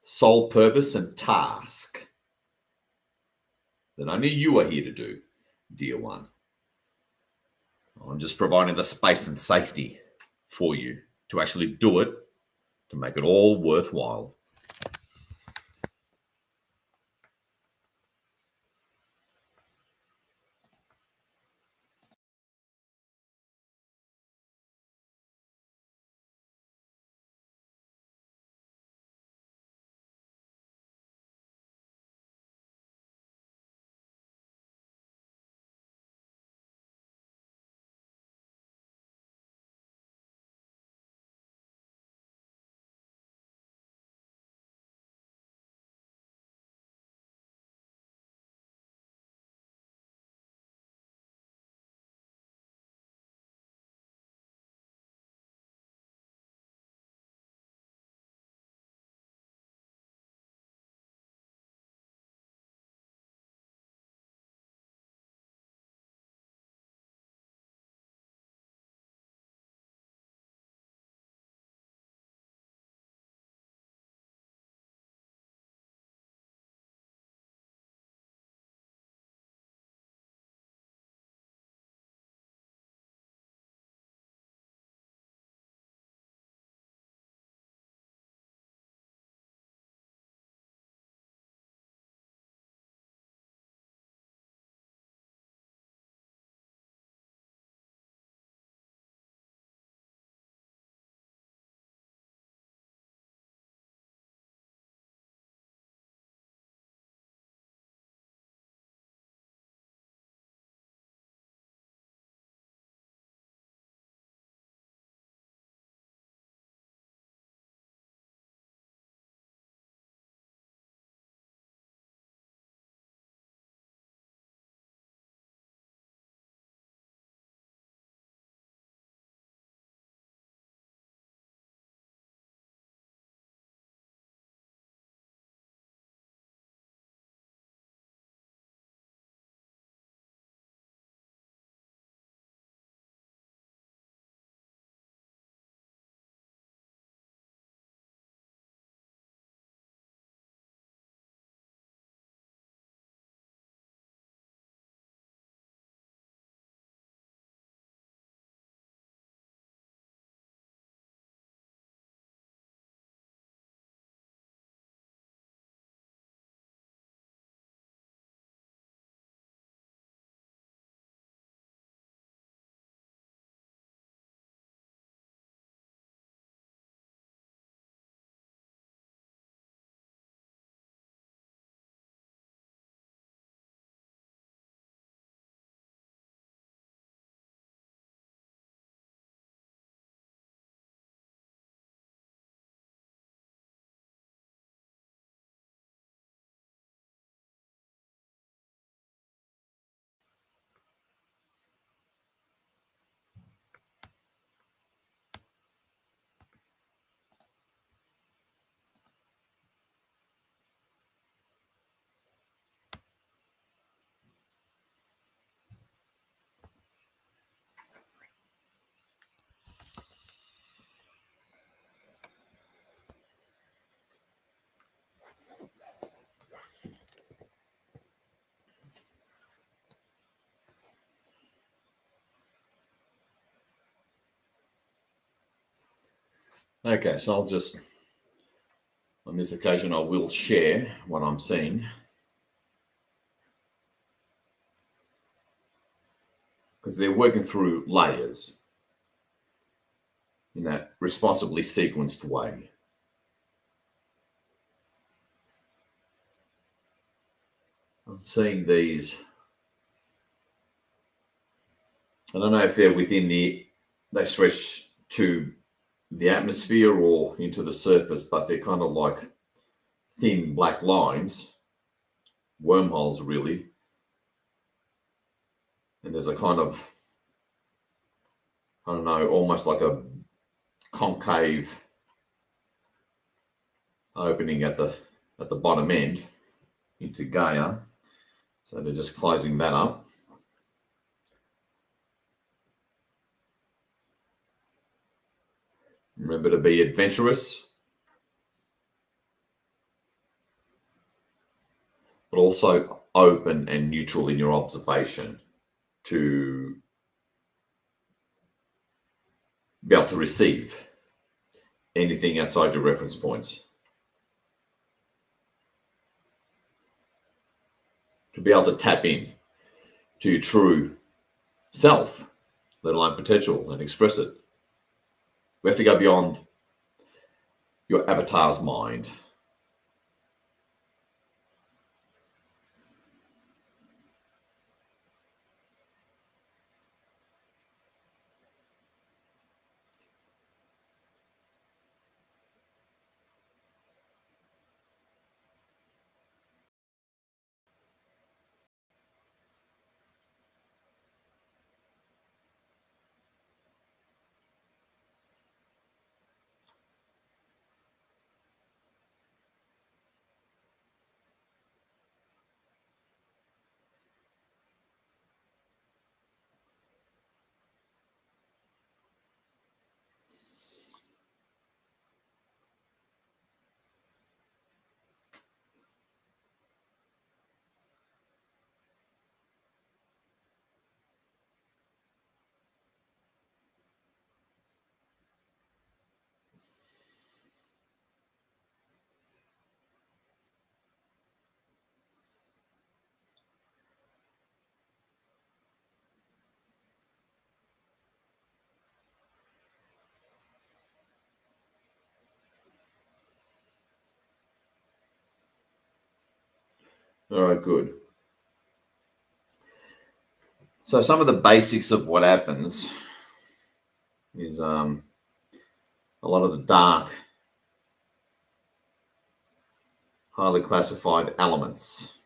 Speaker 1: sole purpose and task that only you are here to do, dear one. I'm just providing the space and safety for you to actually do it, to make it all worthwhile. Okay, so I'll just, on this occasion, I will share what I'm seeing. Because they're working through layers in that responsibly sequenced way. I'm seeing these. I don't know if they're they stretch to the atmosphere or into the surface, but they're kind of like thin black lines, wormholes really. And there's a kind of, I don't know, almost like a concave opening at the bottom end into Gaia. So they're just closing that up. Remember to be adventurous, but also open and neutral in your observation to be able to receive anything outside your reference points. To be able to tap in to your true self, let alone potential, and express it. We have to go beyond your avatar's mind. All right, good. So some of the basics of what happens is a lot of the dark, highly classified elements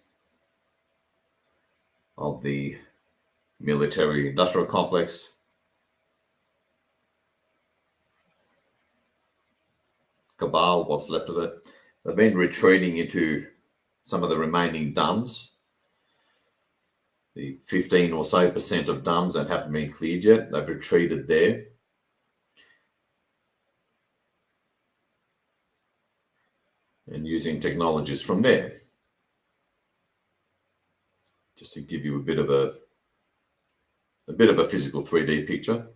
Speaker 1: of the military industrial complex, cabal, what's left of it, they've been retreating into some of the remaining dumbs. The 15 or so % of dumbs that haven't been cleared yet, they've retreated there. And using technologies from there. Just to give you a bit of a physical 3D picture.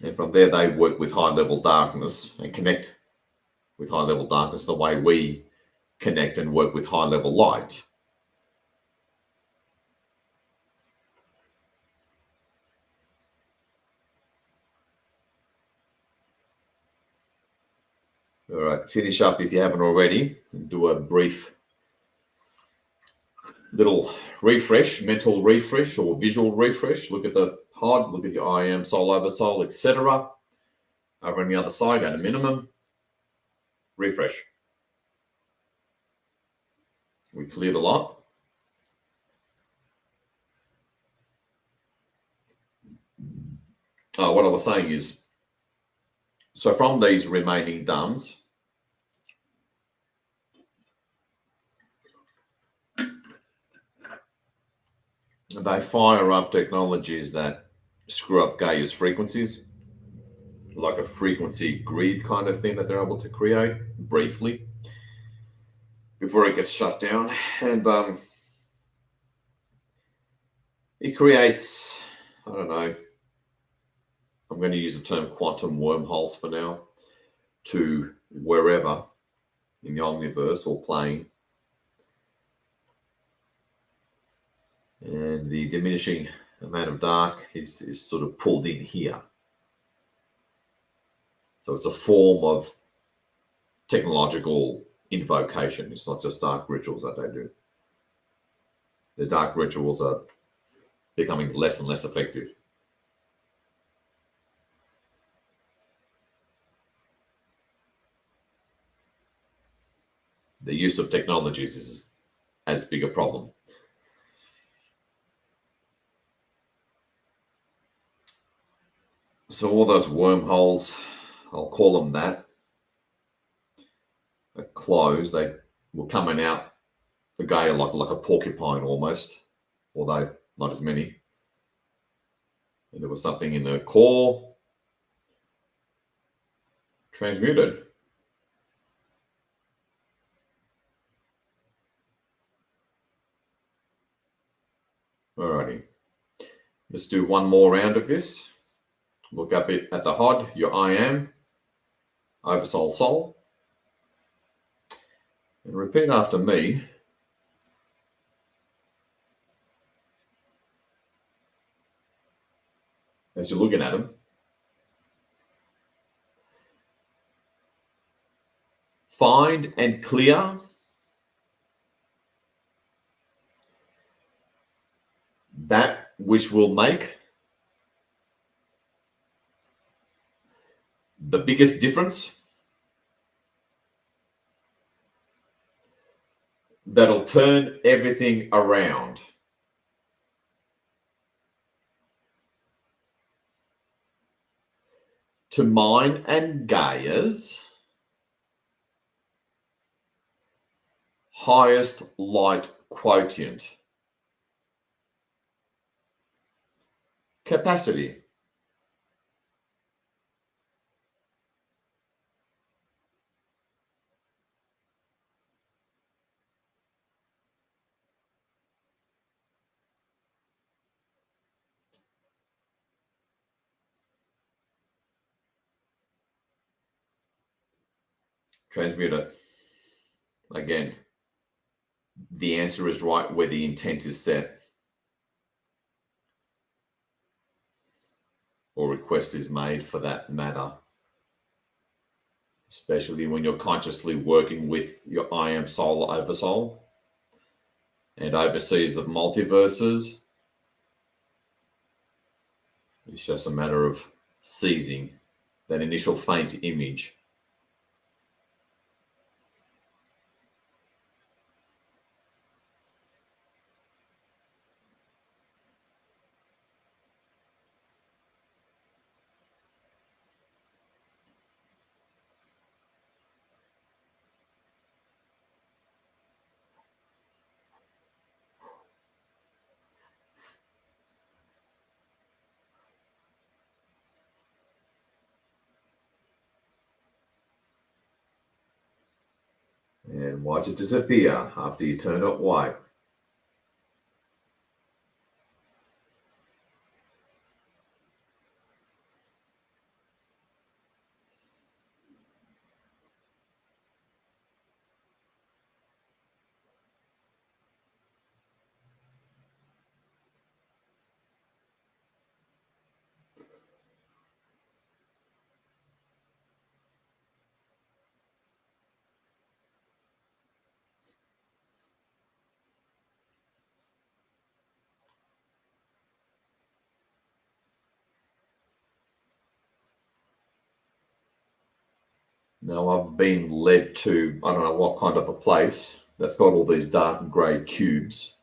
Speaker 1: And from there, they work with high-level darkness and connect with high-level darkness the way we connect and work with high-level light. All right, finish up if you haven't already and do a brief little refresh, mental refresh or visual refresh. Look at the pod, look at your I am, soul over soul, etc. Over on the other side at a minimum. Refresh. We cleared a lot. What I was saying is, so from these remaining dumbs, they fire up technologies that screw up Gaia's frequencies, like a frequency grid kind of thing that they're able to create briefly before it gets shut down. And It creates, I don't know, I'm going to use the term quantum wormholes for now, to wherever in the omniverse or plane. And the diminishing amount of dark is sort of pulled in here. So it's a form of technological invocation. It's not just dark rituals that they do. The dark rituals are becoming less and less effective. The use of technologies is as big a problem. So all those wormholes, I'll call them that, are closed. They were coming out the Gaia like a porcupine almost, although not as many. And there was something in the core transmuted. Alrighty, let's do one more round of this. Look up at the HOD, your I am, Oversoul Soul. And repeat after me. As you're looking at them. Find and clear that which will make the biggest difference, that'll turn everything around. To mine and Gaia's highest light quotient. Capacity. Transmuter. Again, the answer is right where the intent is set or request is made for that matter. Especially when you're consciously working with your I am soul oversoul and overseas of multiverses. It's just a matter of seizing that initial faint image. And watch it disappear after you turn it white. Now I've been led to, I don't know what kind of a place that's got all these dark grey cubes.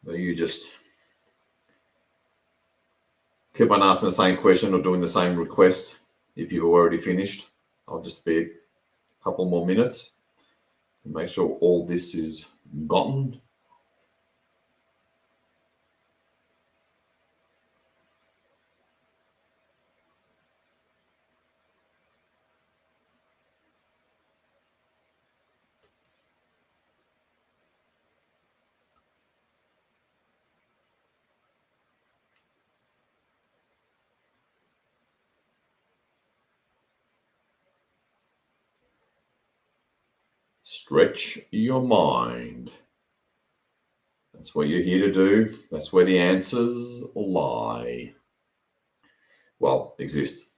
Speaker 1: But you just keep on asking the same question or doing the same request. If you've already finished, I'll just be a couple more minutes and make sure all this is gotten. Stretch your mind. That's what you're here to do. That's where the answers lie. Well, exist.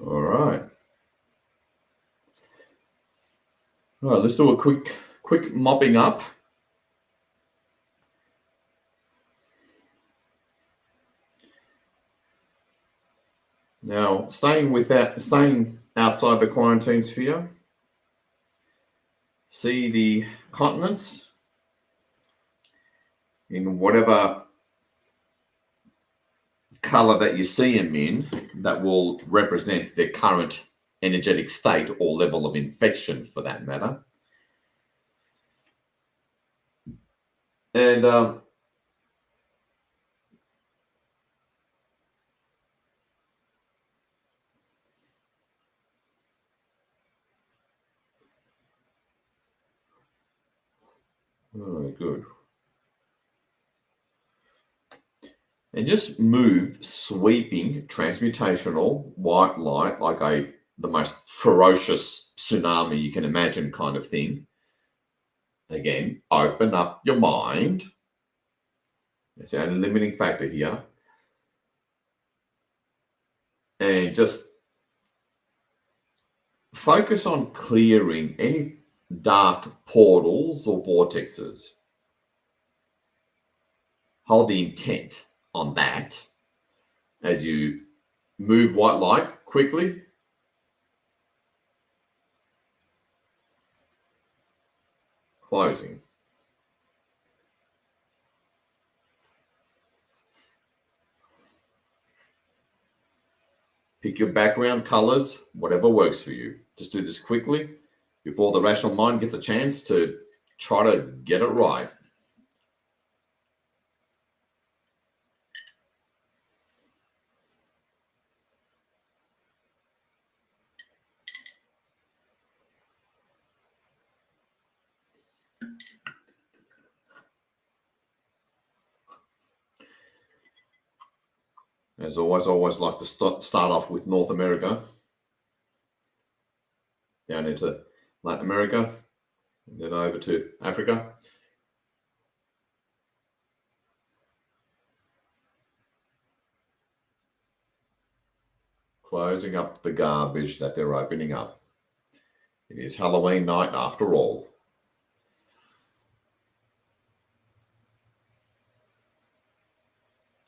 Speaker 1: All right. All right, let's do a quick mopping up. Now, staying outside the quarantine sphere, see the continents in whatever color that you see them in that will represent their current energetic state or level of infection, for that matter. And good. And just move sweeping transmutational white light like the most ferocious tsunami you can imagine kind of thing. Again, open up your mind. That's the only limiting factor here. And just focus on clearing any dark portals or vortexes. Hold the intent on that as you move white light quickly. Closing. Pick your background colors, whatever works for you. Just do this quickly before the rational mind gets a chance to try to get it right. As always, I always like to start off with North America, down into Latin America, and then over to Africa. Closing up the garbage that they're opening up. It is Halloween night after all.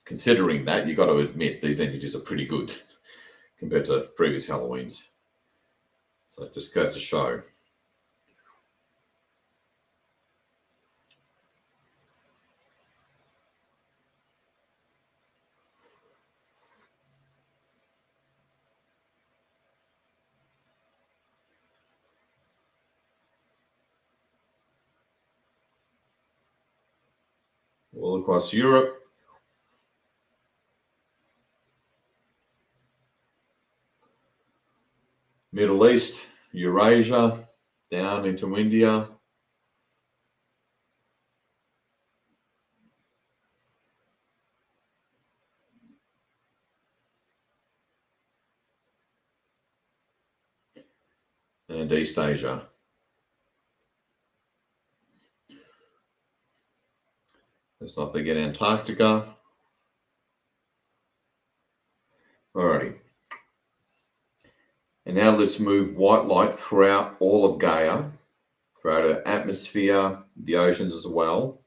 Speaker 1: Considering that, you've got to admit these energies are pretty good compared to previous Halloweens. So it just goes to show. All across Europe. Middle East, Eurasia, down into India. And East Asia. Let's not forget Antarctica. Alrighty. And now let's move white light throughout all of Gaia, throughout our atmosphere, the oceans as well.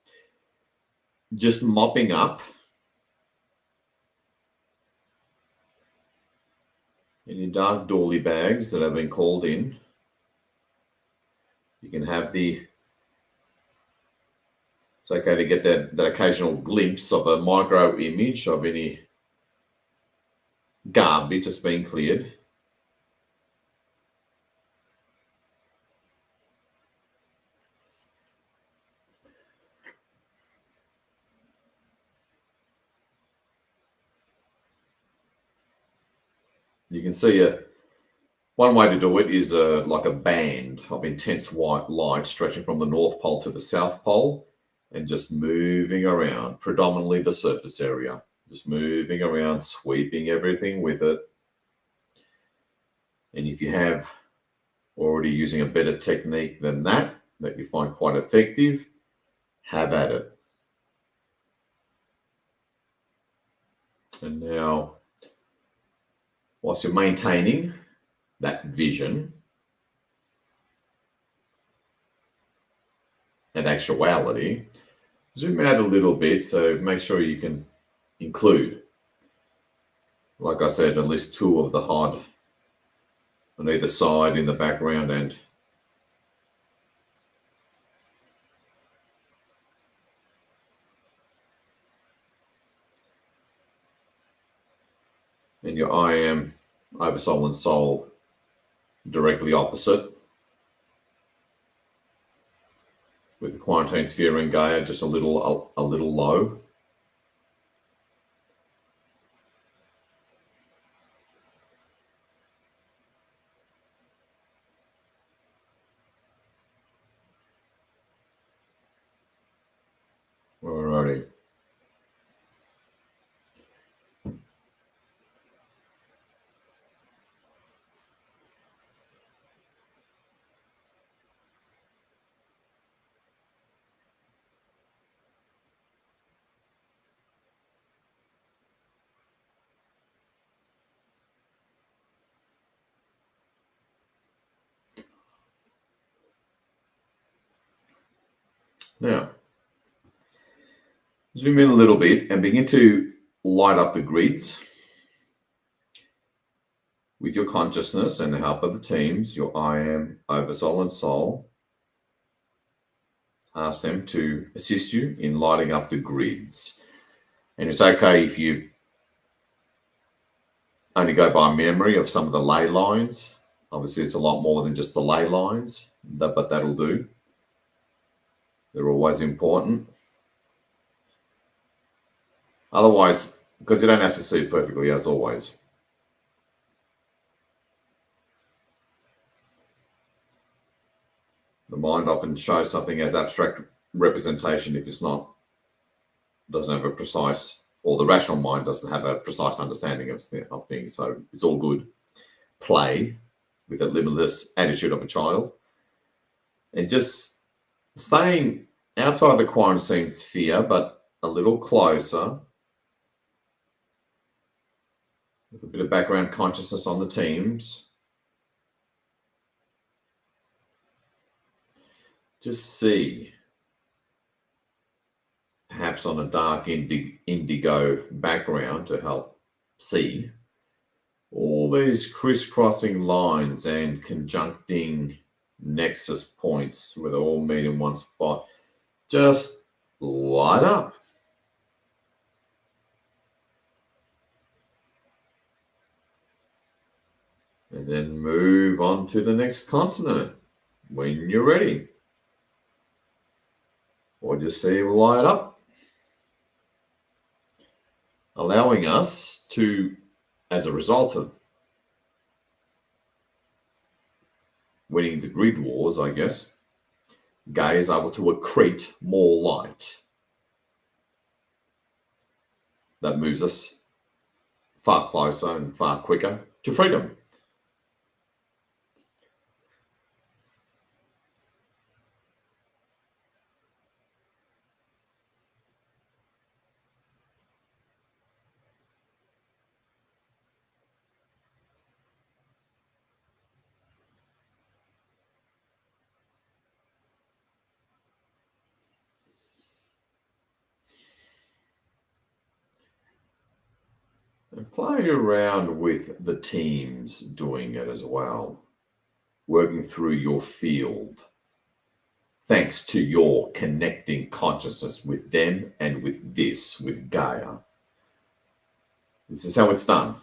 Speaker 1: Just mopping up any dark doily bags that have been called in. You can have it's okay to get that occasional glimpse of a micro image of any garbage that's been cleared. You can see one way to do it is like a band of intense white light stretching from the North Pole to the South Pole and just moving around, predominantly the surface area, just moving around, sweeping everything with it. And if you have already using a better technique than that you find quite effective, have at it. And now, whilst you're maintaining that vision and actuality, zoom out a little bit, so make sure you can include, like I said, at least two of the HUD on either side in the background and your I am oversoul and soul directly opposite, with the quarantine sphere and Gaia just a little low. Alrighty. Now, zoom in a little bit and begin to light up the grids with your consciousness and the help of the teams, your I am, oversoul and soul. Ask them to assist you in lighting up the grids. And it's okay if you only go by memory of some of the ley lines. Obviously, it's a lot more than just the ley lines, but that'll do. They're always important. Otherwise, because you don't have to see it perfectly, as always. The mind often shows something as abstract representation if it's not, doesn't have a precise, or the rational mind doesn't have a precise understanding of things. So it's all good. Play with a limitless attitude of a child. And just staying outside the quarantine sphere, but a little closer, with a bit of background consciousness on the teams. Just see, perhaps on a dark indigo background to help see, all these crisscrossing lines and conjuncting nexus points where they all meet in one spot. Just light up. And then move on to the next continent when you're ready. Or just see it light up. Allowing us to, as a result of winning the grid wars, I guess, Gaia is able to accrete more light. That moves us far closer and far quicker to freedom. And play around with the teams doing it as well, working through your field, thanks to your connecting consciousness with them and with this, with Gaia. This is how it's done.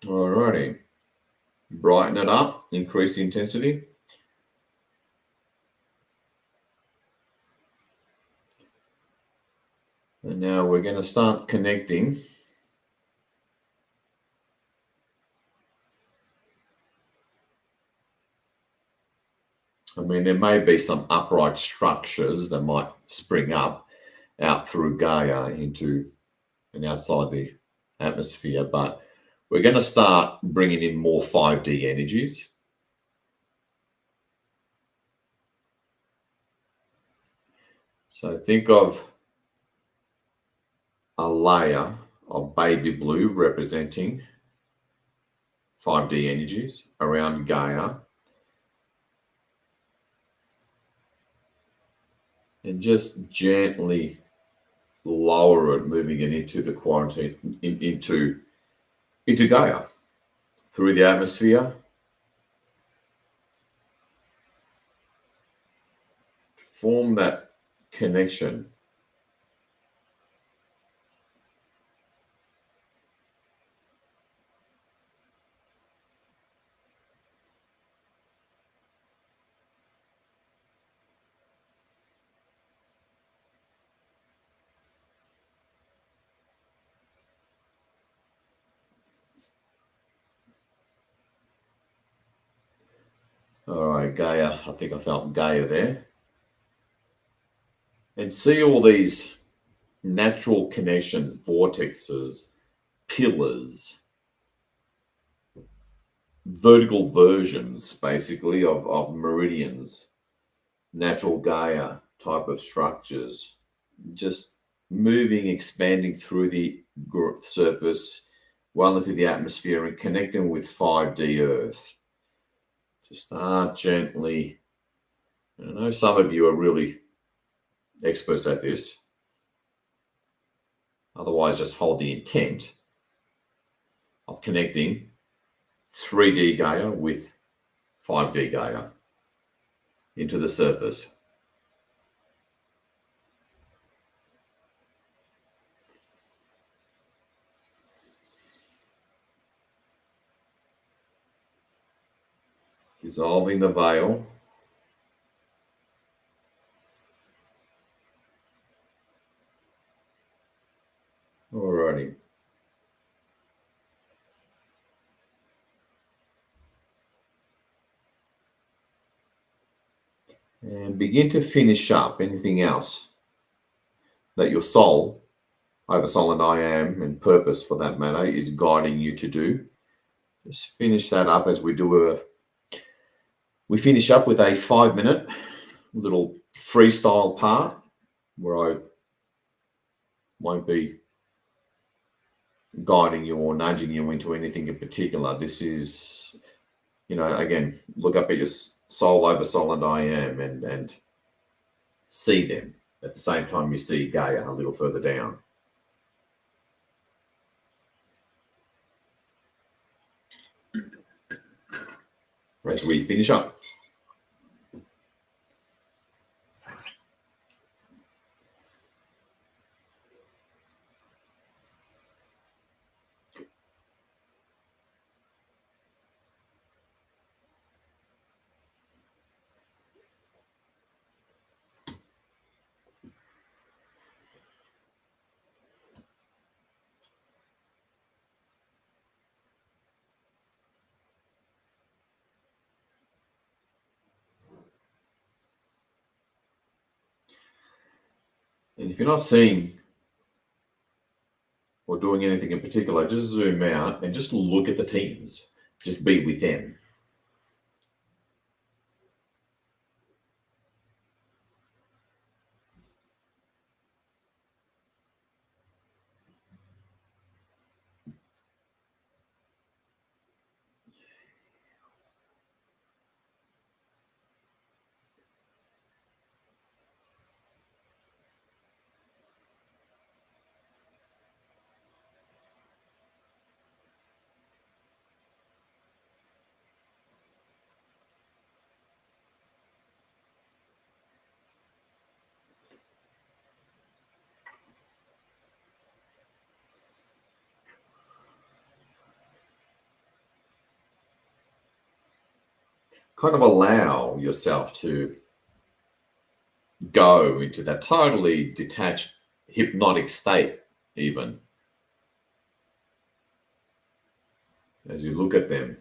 Speaker 1: Alrighty. Brighten it up, increase the intensity. And now we're going to start connecting I mean, there may be some upright structures that might spring up out through Gaia into and outside the atmosphere, but we're going to start bringing in more 5D energies. So think of a layer of baby blue representing 5D energies around Gaia. And just gently lower it, moving it into the quarantine, into Gaia, through the atmosphere. Form that connection. All right, Gaia. I think I felt Gaia there. And see all these natural connections, vortexes, pillars, vertical versions, basically, of meridians, natural Gaia type of structures, just moving, expanding through the surface, well into the atmosphere and connecting with 5D Earth. Just start gently. I know some of you are really experts at this. Otherwise, just hold the intent of connecting 3D Gaia with 5D Gaia into the surface. Dissolving the veil. Alrighty. And begin to finish up anything else that your soul, oversoul and I am, and purpose for that matter, is guiding you to do. Just finish that up as we finish up with a 5-minute little freestyle part where I won't be guiding you or nudging you into anything in particular. This is, again, look up at your soul, oversoul, and I am, and see them at the same time you see Gaia a little further down. as we finish up. And if you're not seeing or doing anything in particular, just zoom out and just look at the teams. Just be with them. Kind of allow yourself to go into that totally detached, hypnotic state, even as you look at them.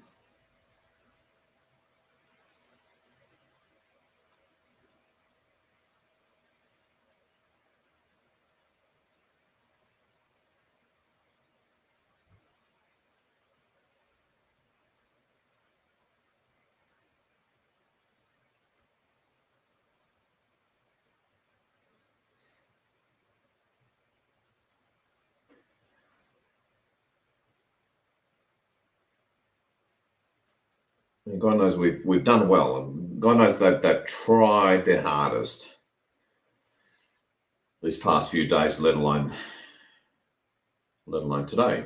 Speaker 1: And God knows we've done well, and God knows that they've tried their hardest these past few days, let alone today.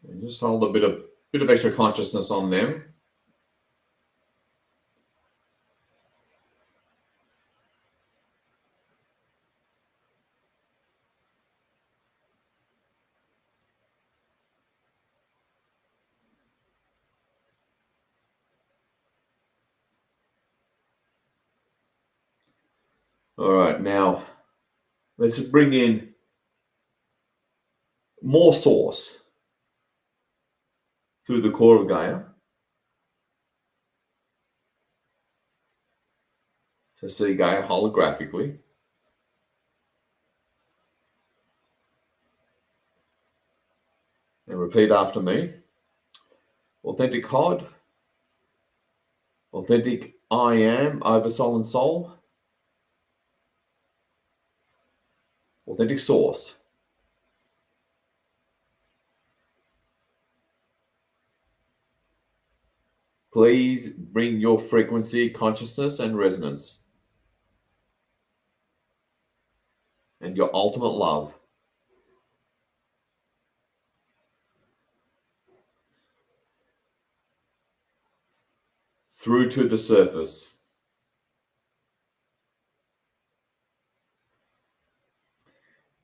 Speaker 1: And just hold a bit of extra consciousness on them. All right, now let's bring in more source through the core of Gaia. So see Gaia holographically. And repeat after me. Authentic God, authentic I am over soul and soul, authentic source. Please bring your frequency, consciousness, and resonance, and your ultimate love through to the surface.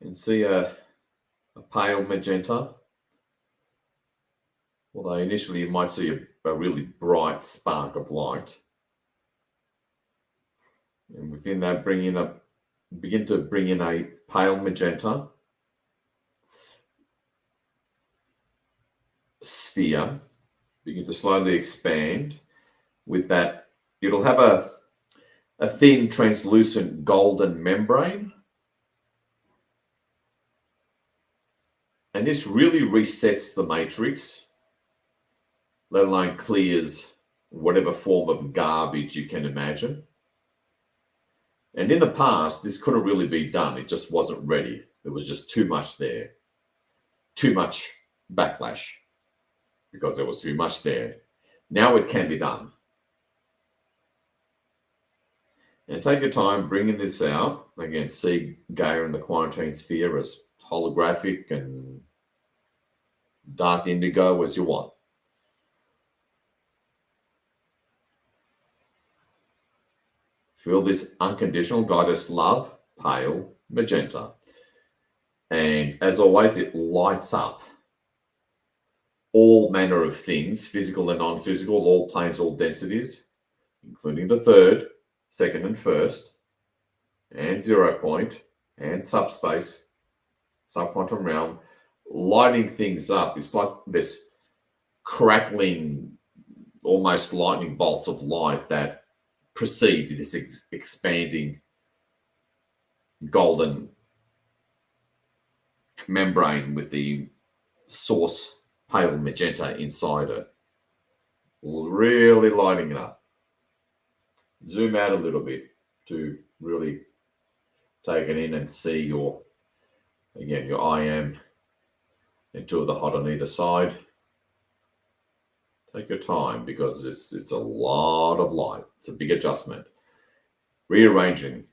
Speaker 1: And see a pale magenta, although initially you might see a really bright spark of light. And within that, begin to bring in a pale magenta sphere. Begin to slowly expand. With that, it'll have a thin, translucent golden membrane. And this really resets the matrix, let alone clears whatever form of garbage you can imagine. And in the past, this couldn't really be done. It just wasn't ready. There was just too much there, too much backlash because there was too much there. Now it can be done. And take your time bringing this out. Again, see Gaia and the quarantine sphere as holographic and dark indigo as you want. Feel this unconditional goddess love, pale magenta. And as always, it lights up all manner of things, physical and non-physical, all planes, all densities, including the third, second and first, and 0 point, and subspace, subquantum realm, lighting things up. It's like this crackling, almost lightning bolts of light that precede this expanding golden membrane with the source pale magenta inside it. Really lighting it up. Zoom out a little bit to really take it in and see your I am and two of the hot on either side. Take your time because it's a lot of light. It's a big adjustment. Rearranging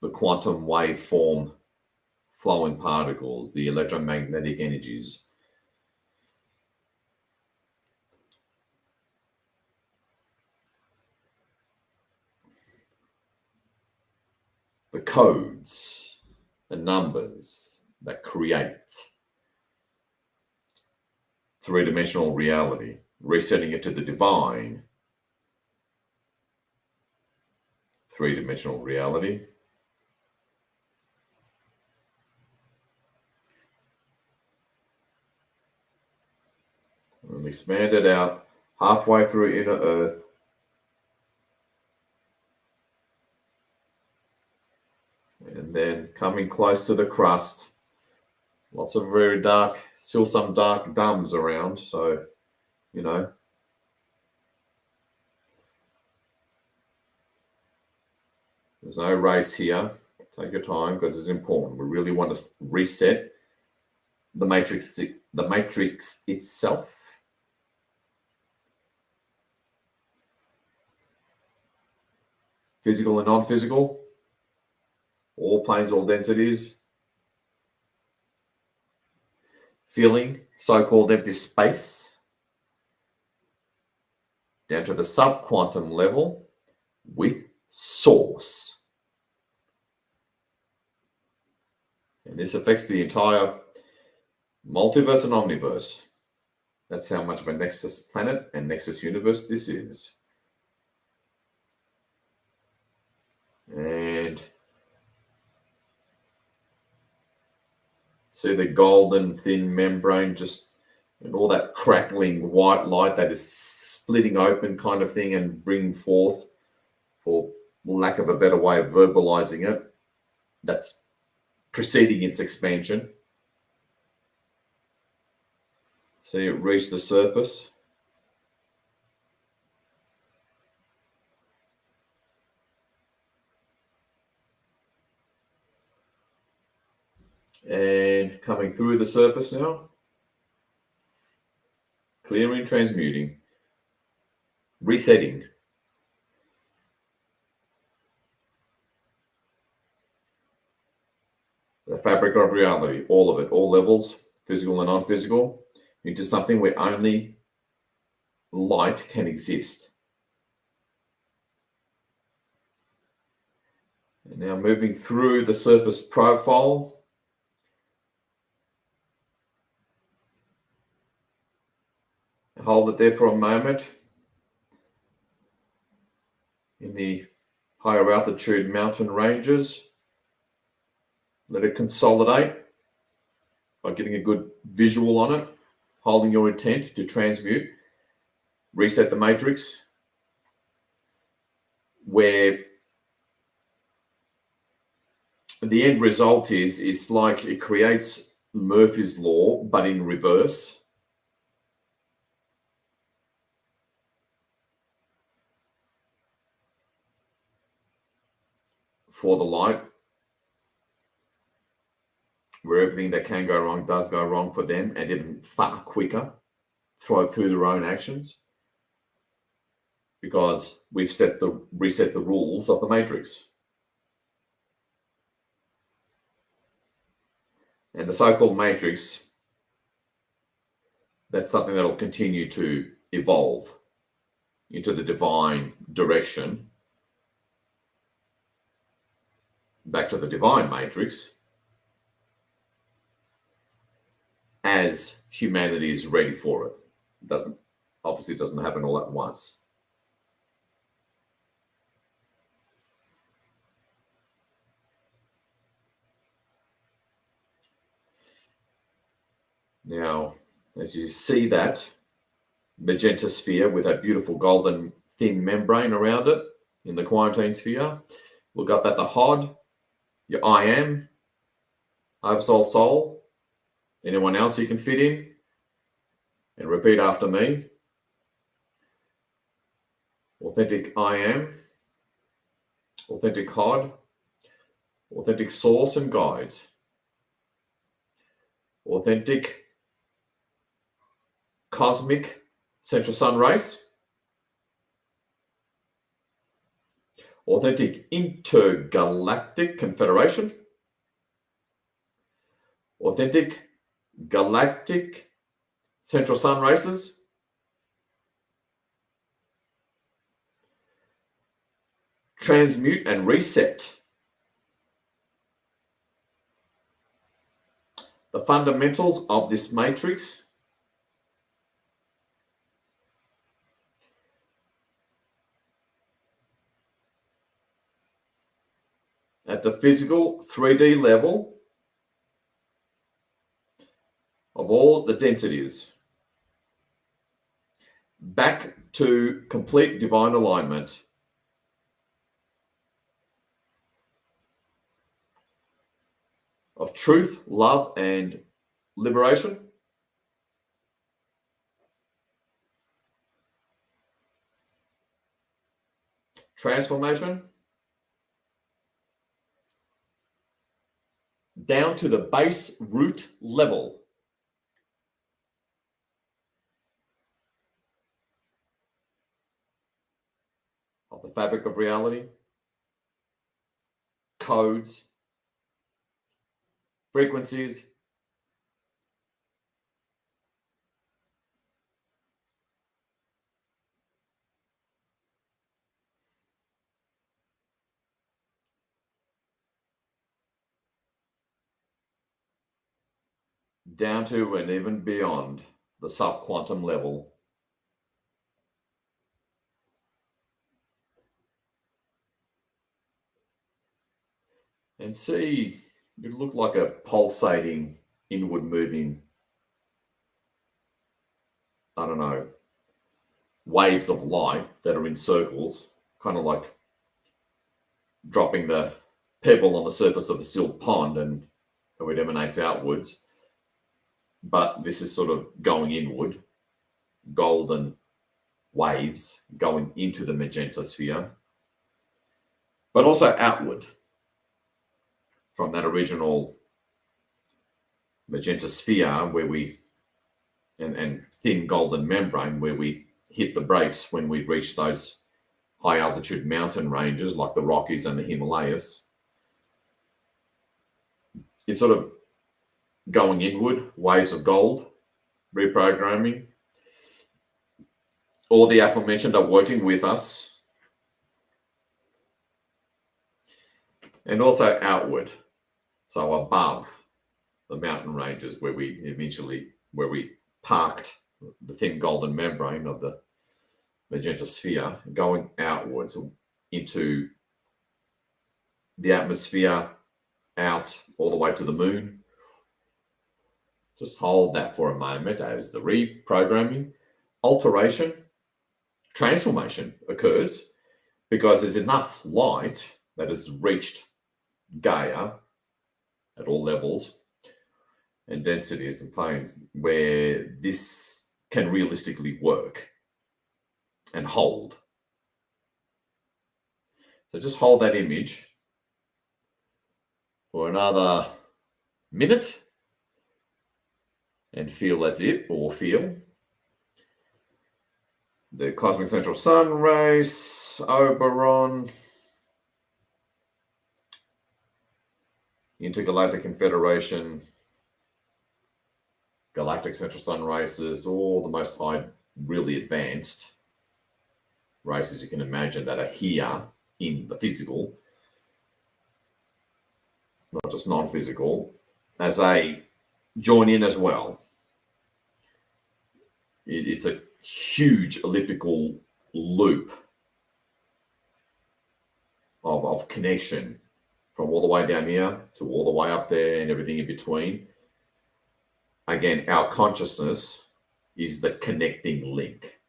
Speaker 1: the quantum waveform flowing particles, the electromagnetic energies. The codes, the numbers that create three-dimensional reality, resetting it to the divine three-dimensional reality. And expand it out halfway through inner Earth. And then coming close to the crust. Lots of very dark, still some dark dumbs around. So, there's no race here. Take your time because it's important. We really want to reset the matrix itself. Physical and non-physical. All planes, all densities. Feeling so-called empty space down to the subquantum level with source. And this affects the entire multiverse and omniverse. That's how much of a nexus planet and nexus universe this is. And see the golden thin membrane and all that crackling white light that is splitting open kind of thing and bringing forth, for lack of a better way of verbalizing it, that's preceding its expansion. See it reach the surface. And coming through the surface now. Clearing, transmuting, resetting. The fabric of reality, all of it, all levels, physical and non-physical, into something where only light can exist. And now moving through the surface profile. Hold it there for a moment. In the higher altitude mountain ranges, let it consolidate by getting a good visual on it, holding your intent to transmute, reset the matrix, where the end result is it's like it creates Murphy's Law, but in reverse. For the light, where everything that can go wrong does go wrong for them, and even far quicker through their own actions, because we've reset the rules of the matrix. And the so-called matrix, that's something that will continue to evolve into the divine direction, back to the divine matrix, as humanity is ready for it. It doesn't happen all at once. Now, as you see that magenta sphere with that beautiful golden thin membrane around it in the quarantine sphere, look up at the HOD, your I am, oversoul soul, anyone else you can fit in, and repeat after me. Authentic I am, authentic HOD, authentic source and guides, authentic cosmic central sun race, authentic intergalactic confederation, authentic galactic central sun races, transmute and reset the fundamentals of this matrix at the physical 3D level of all the densities, back to complete divine alignment, of truth, love, and liberation, transformation, down to the base root level of the fabric of reality, codes, frequencies, down to and even beyond the subquantum level. And see, it look like a pulsating, inward moving, I don't know, waves of light that are in circles, kind of like dropping the pebble on the surface of a still pond and it emanates outwards. But this is sort of going inward, golden waves going into the magenta sphere, but also outward from that original magenta sphere where we, and thin golden membrane where we hit the brakes when we reach those high altitude mountain ranges like the Rockies and the Himalayas. It's sort of going inward, waves of gold, reprogramming. All the aforementioned are working with us. And also outward, so above the mountain ranges where we parked the thin golden membrane of the magenta sphere, going outwards into the atmosphere, out all the way to the moon. Just hold that for a moment as the reprogramming, alteration, transformation occurs because there's enough light that has reached Gaia at all levels and densities and planes where this can realistically work and hold. So just hold that image for another minute and feel as it, or feel the cosmic central sun race, Oberon, intergalactic confederation, galactic central sun races, all the most high, really advanced races you can imagine that are here in the physical, not just non-physical, as they join in as well. It's a huge elliptical loop of connection from all the way down here to all the way up there and everything in between. Again, our consciousness is the connecting link.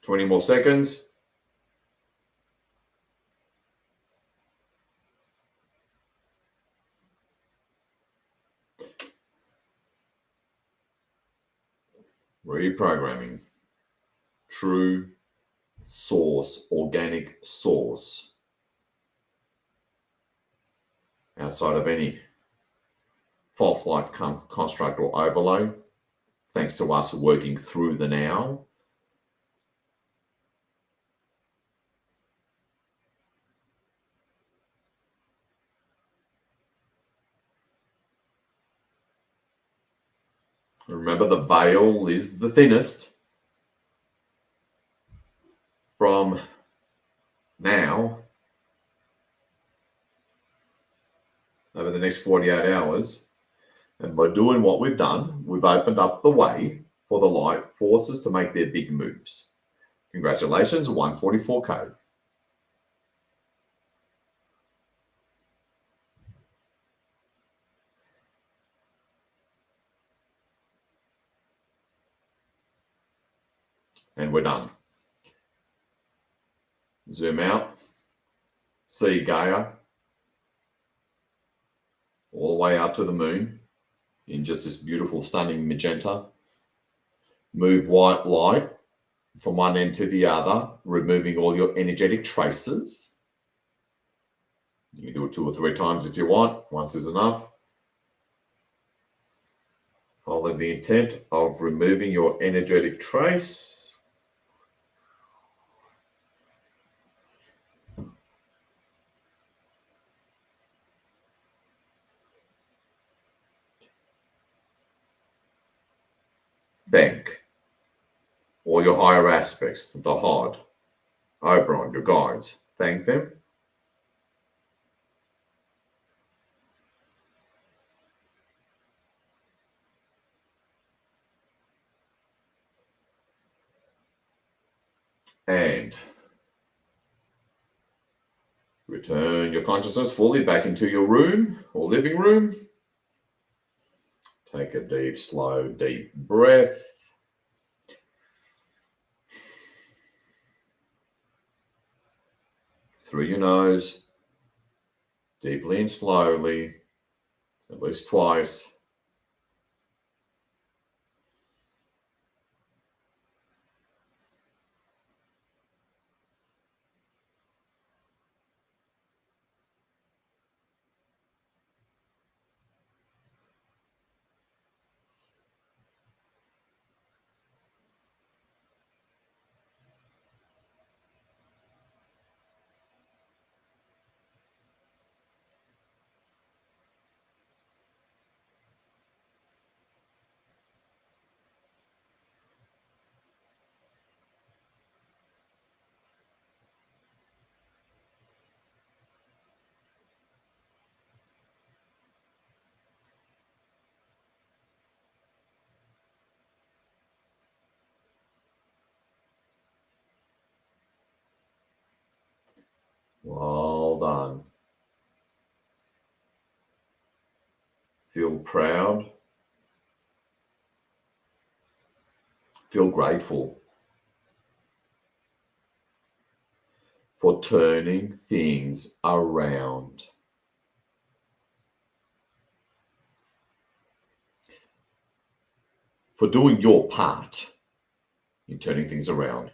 Speaker 1: Twenty more seconds. Reprogramming. True source, organic source. Outside of any false light construct or overlay, thanks to us working through the now. Remember, the veil is the thinnest. From now, over the next 48 hours, and by doing what we've done, we've opened up the way for the light forces to make their big moves. Congratulations, 144K. And we're done. Zoom out. See Gaia all the way out to the moon in just this beautiful, stunning magenta. Move white light from one end to the other, removing all your energetic traces. You can do it 2 or 3 times if you want. Once is enough. Holding the intent of removing your energetic trace. Thank all your higher aspects, the Hod, Oberon, your guides. Thank them. And return your consciousness fully back into your room or living room. Take a deep, slow, deep breath. Through your nose, deeply and slowly, at least twice. Well done. Feel proud Feel grateful for turning things around. For doing your part in turning things around.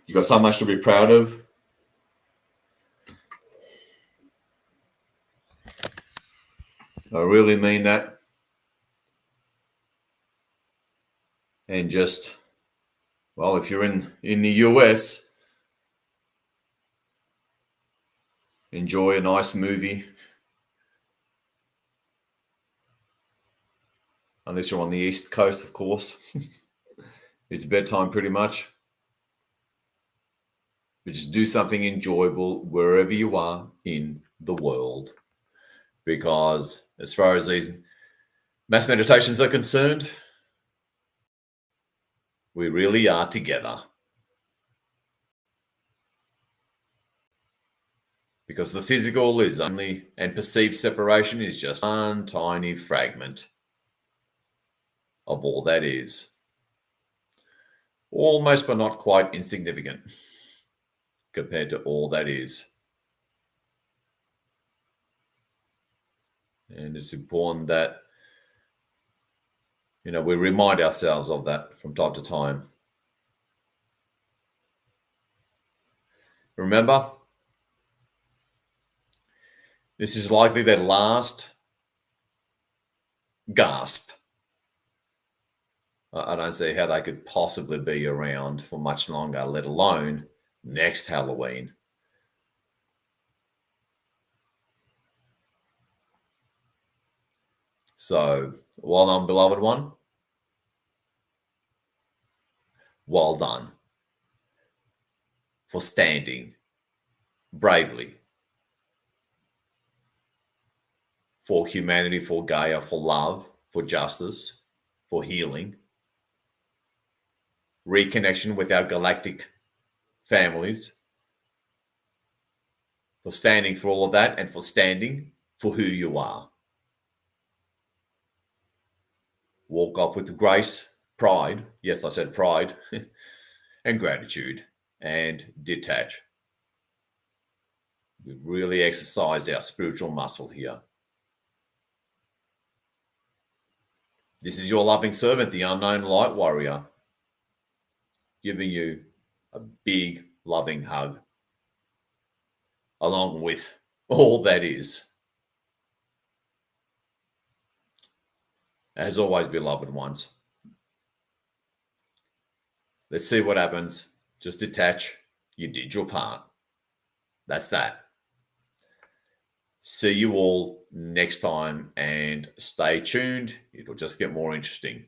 Speaker 1: You got so much to be proud of. I really mean that. And just, well, if you're in the US, enjoy a nice movie. Unless you're on the East Coast, of course. It's bedtime pretty much. But just do something enjoyable wherever you are in the world. Because as far as these mass meditations are concerned, we really are together. Because the physical is only, and perceived separation is just one tiny fragment of all that is. Almost but not quite insignificant compared to all that is. And it's important that, we remind ourselves of that from time to time. Remember, this is likely their last gasp. I don't see how they could possibly be around for much longer, let alone next Halloween. So, well done, beloved one. Well done for standing bravely for humanity, for Gaia, for love, for justice, for healing, reconnection with our galactic families, for standing for all of that, and for standing for who you are. Walk off with grace, pride, yes, I said pride, and gratitude, and detach. We've really exercised our spiritual muscle here. This is your loving servant, the unknown light warrior, giving you a big loving hug, along with all that is. As always, beloved ones, let's see what happens. Just detach. You did your part. That's that. See you all next time, and stay tuned. It'll just get more interesting.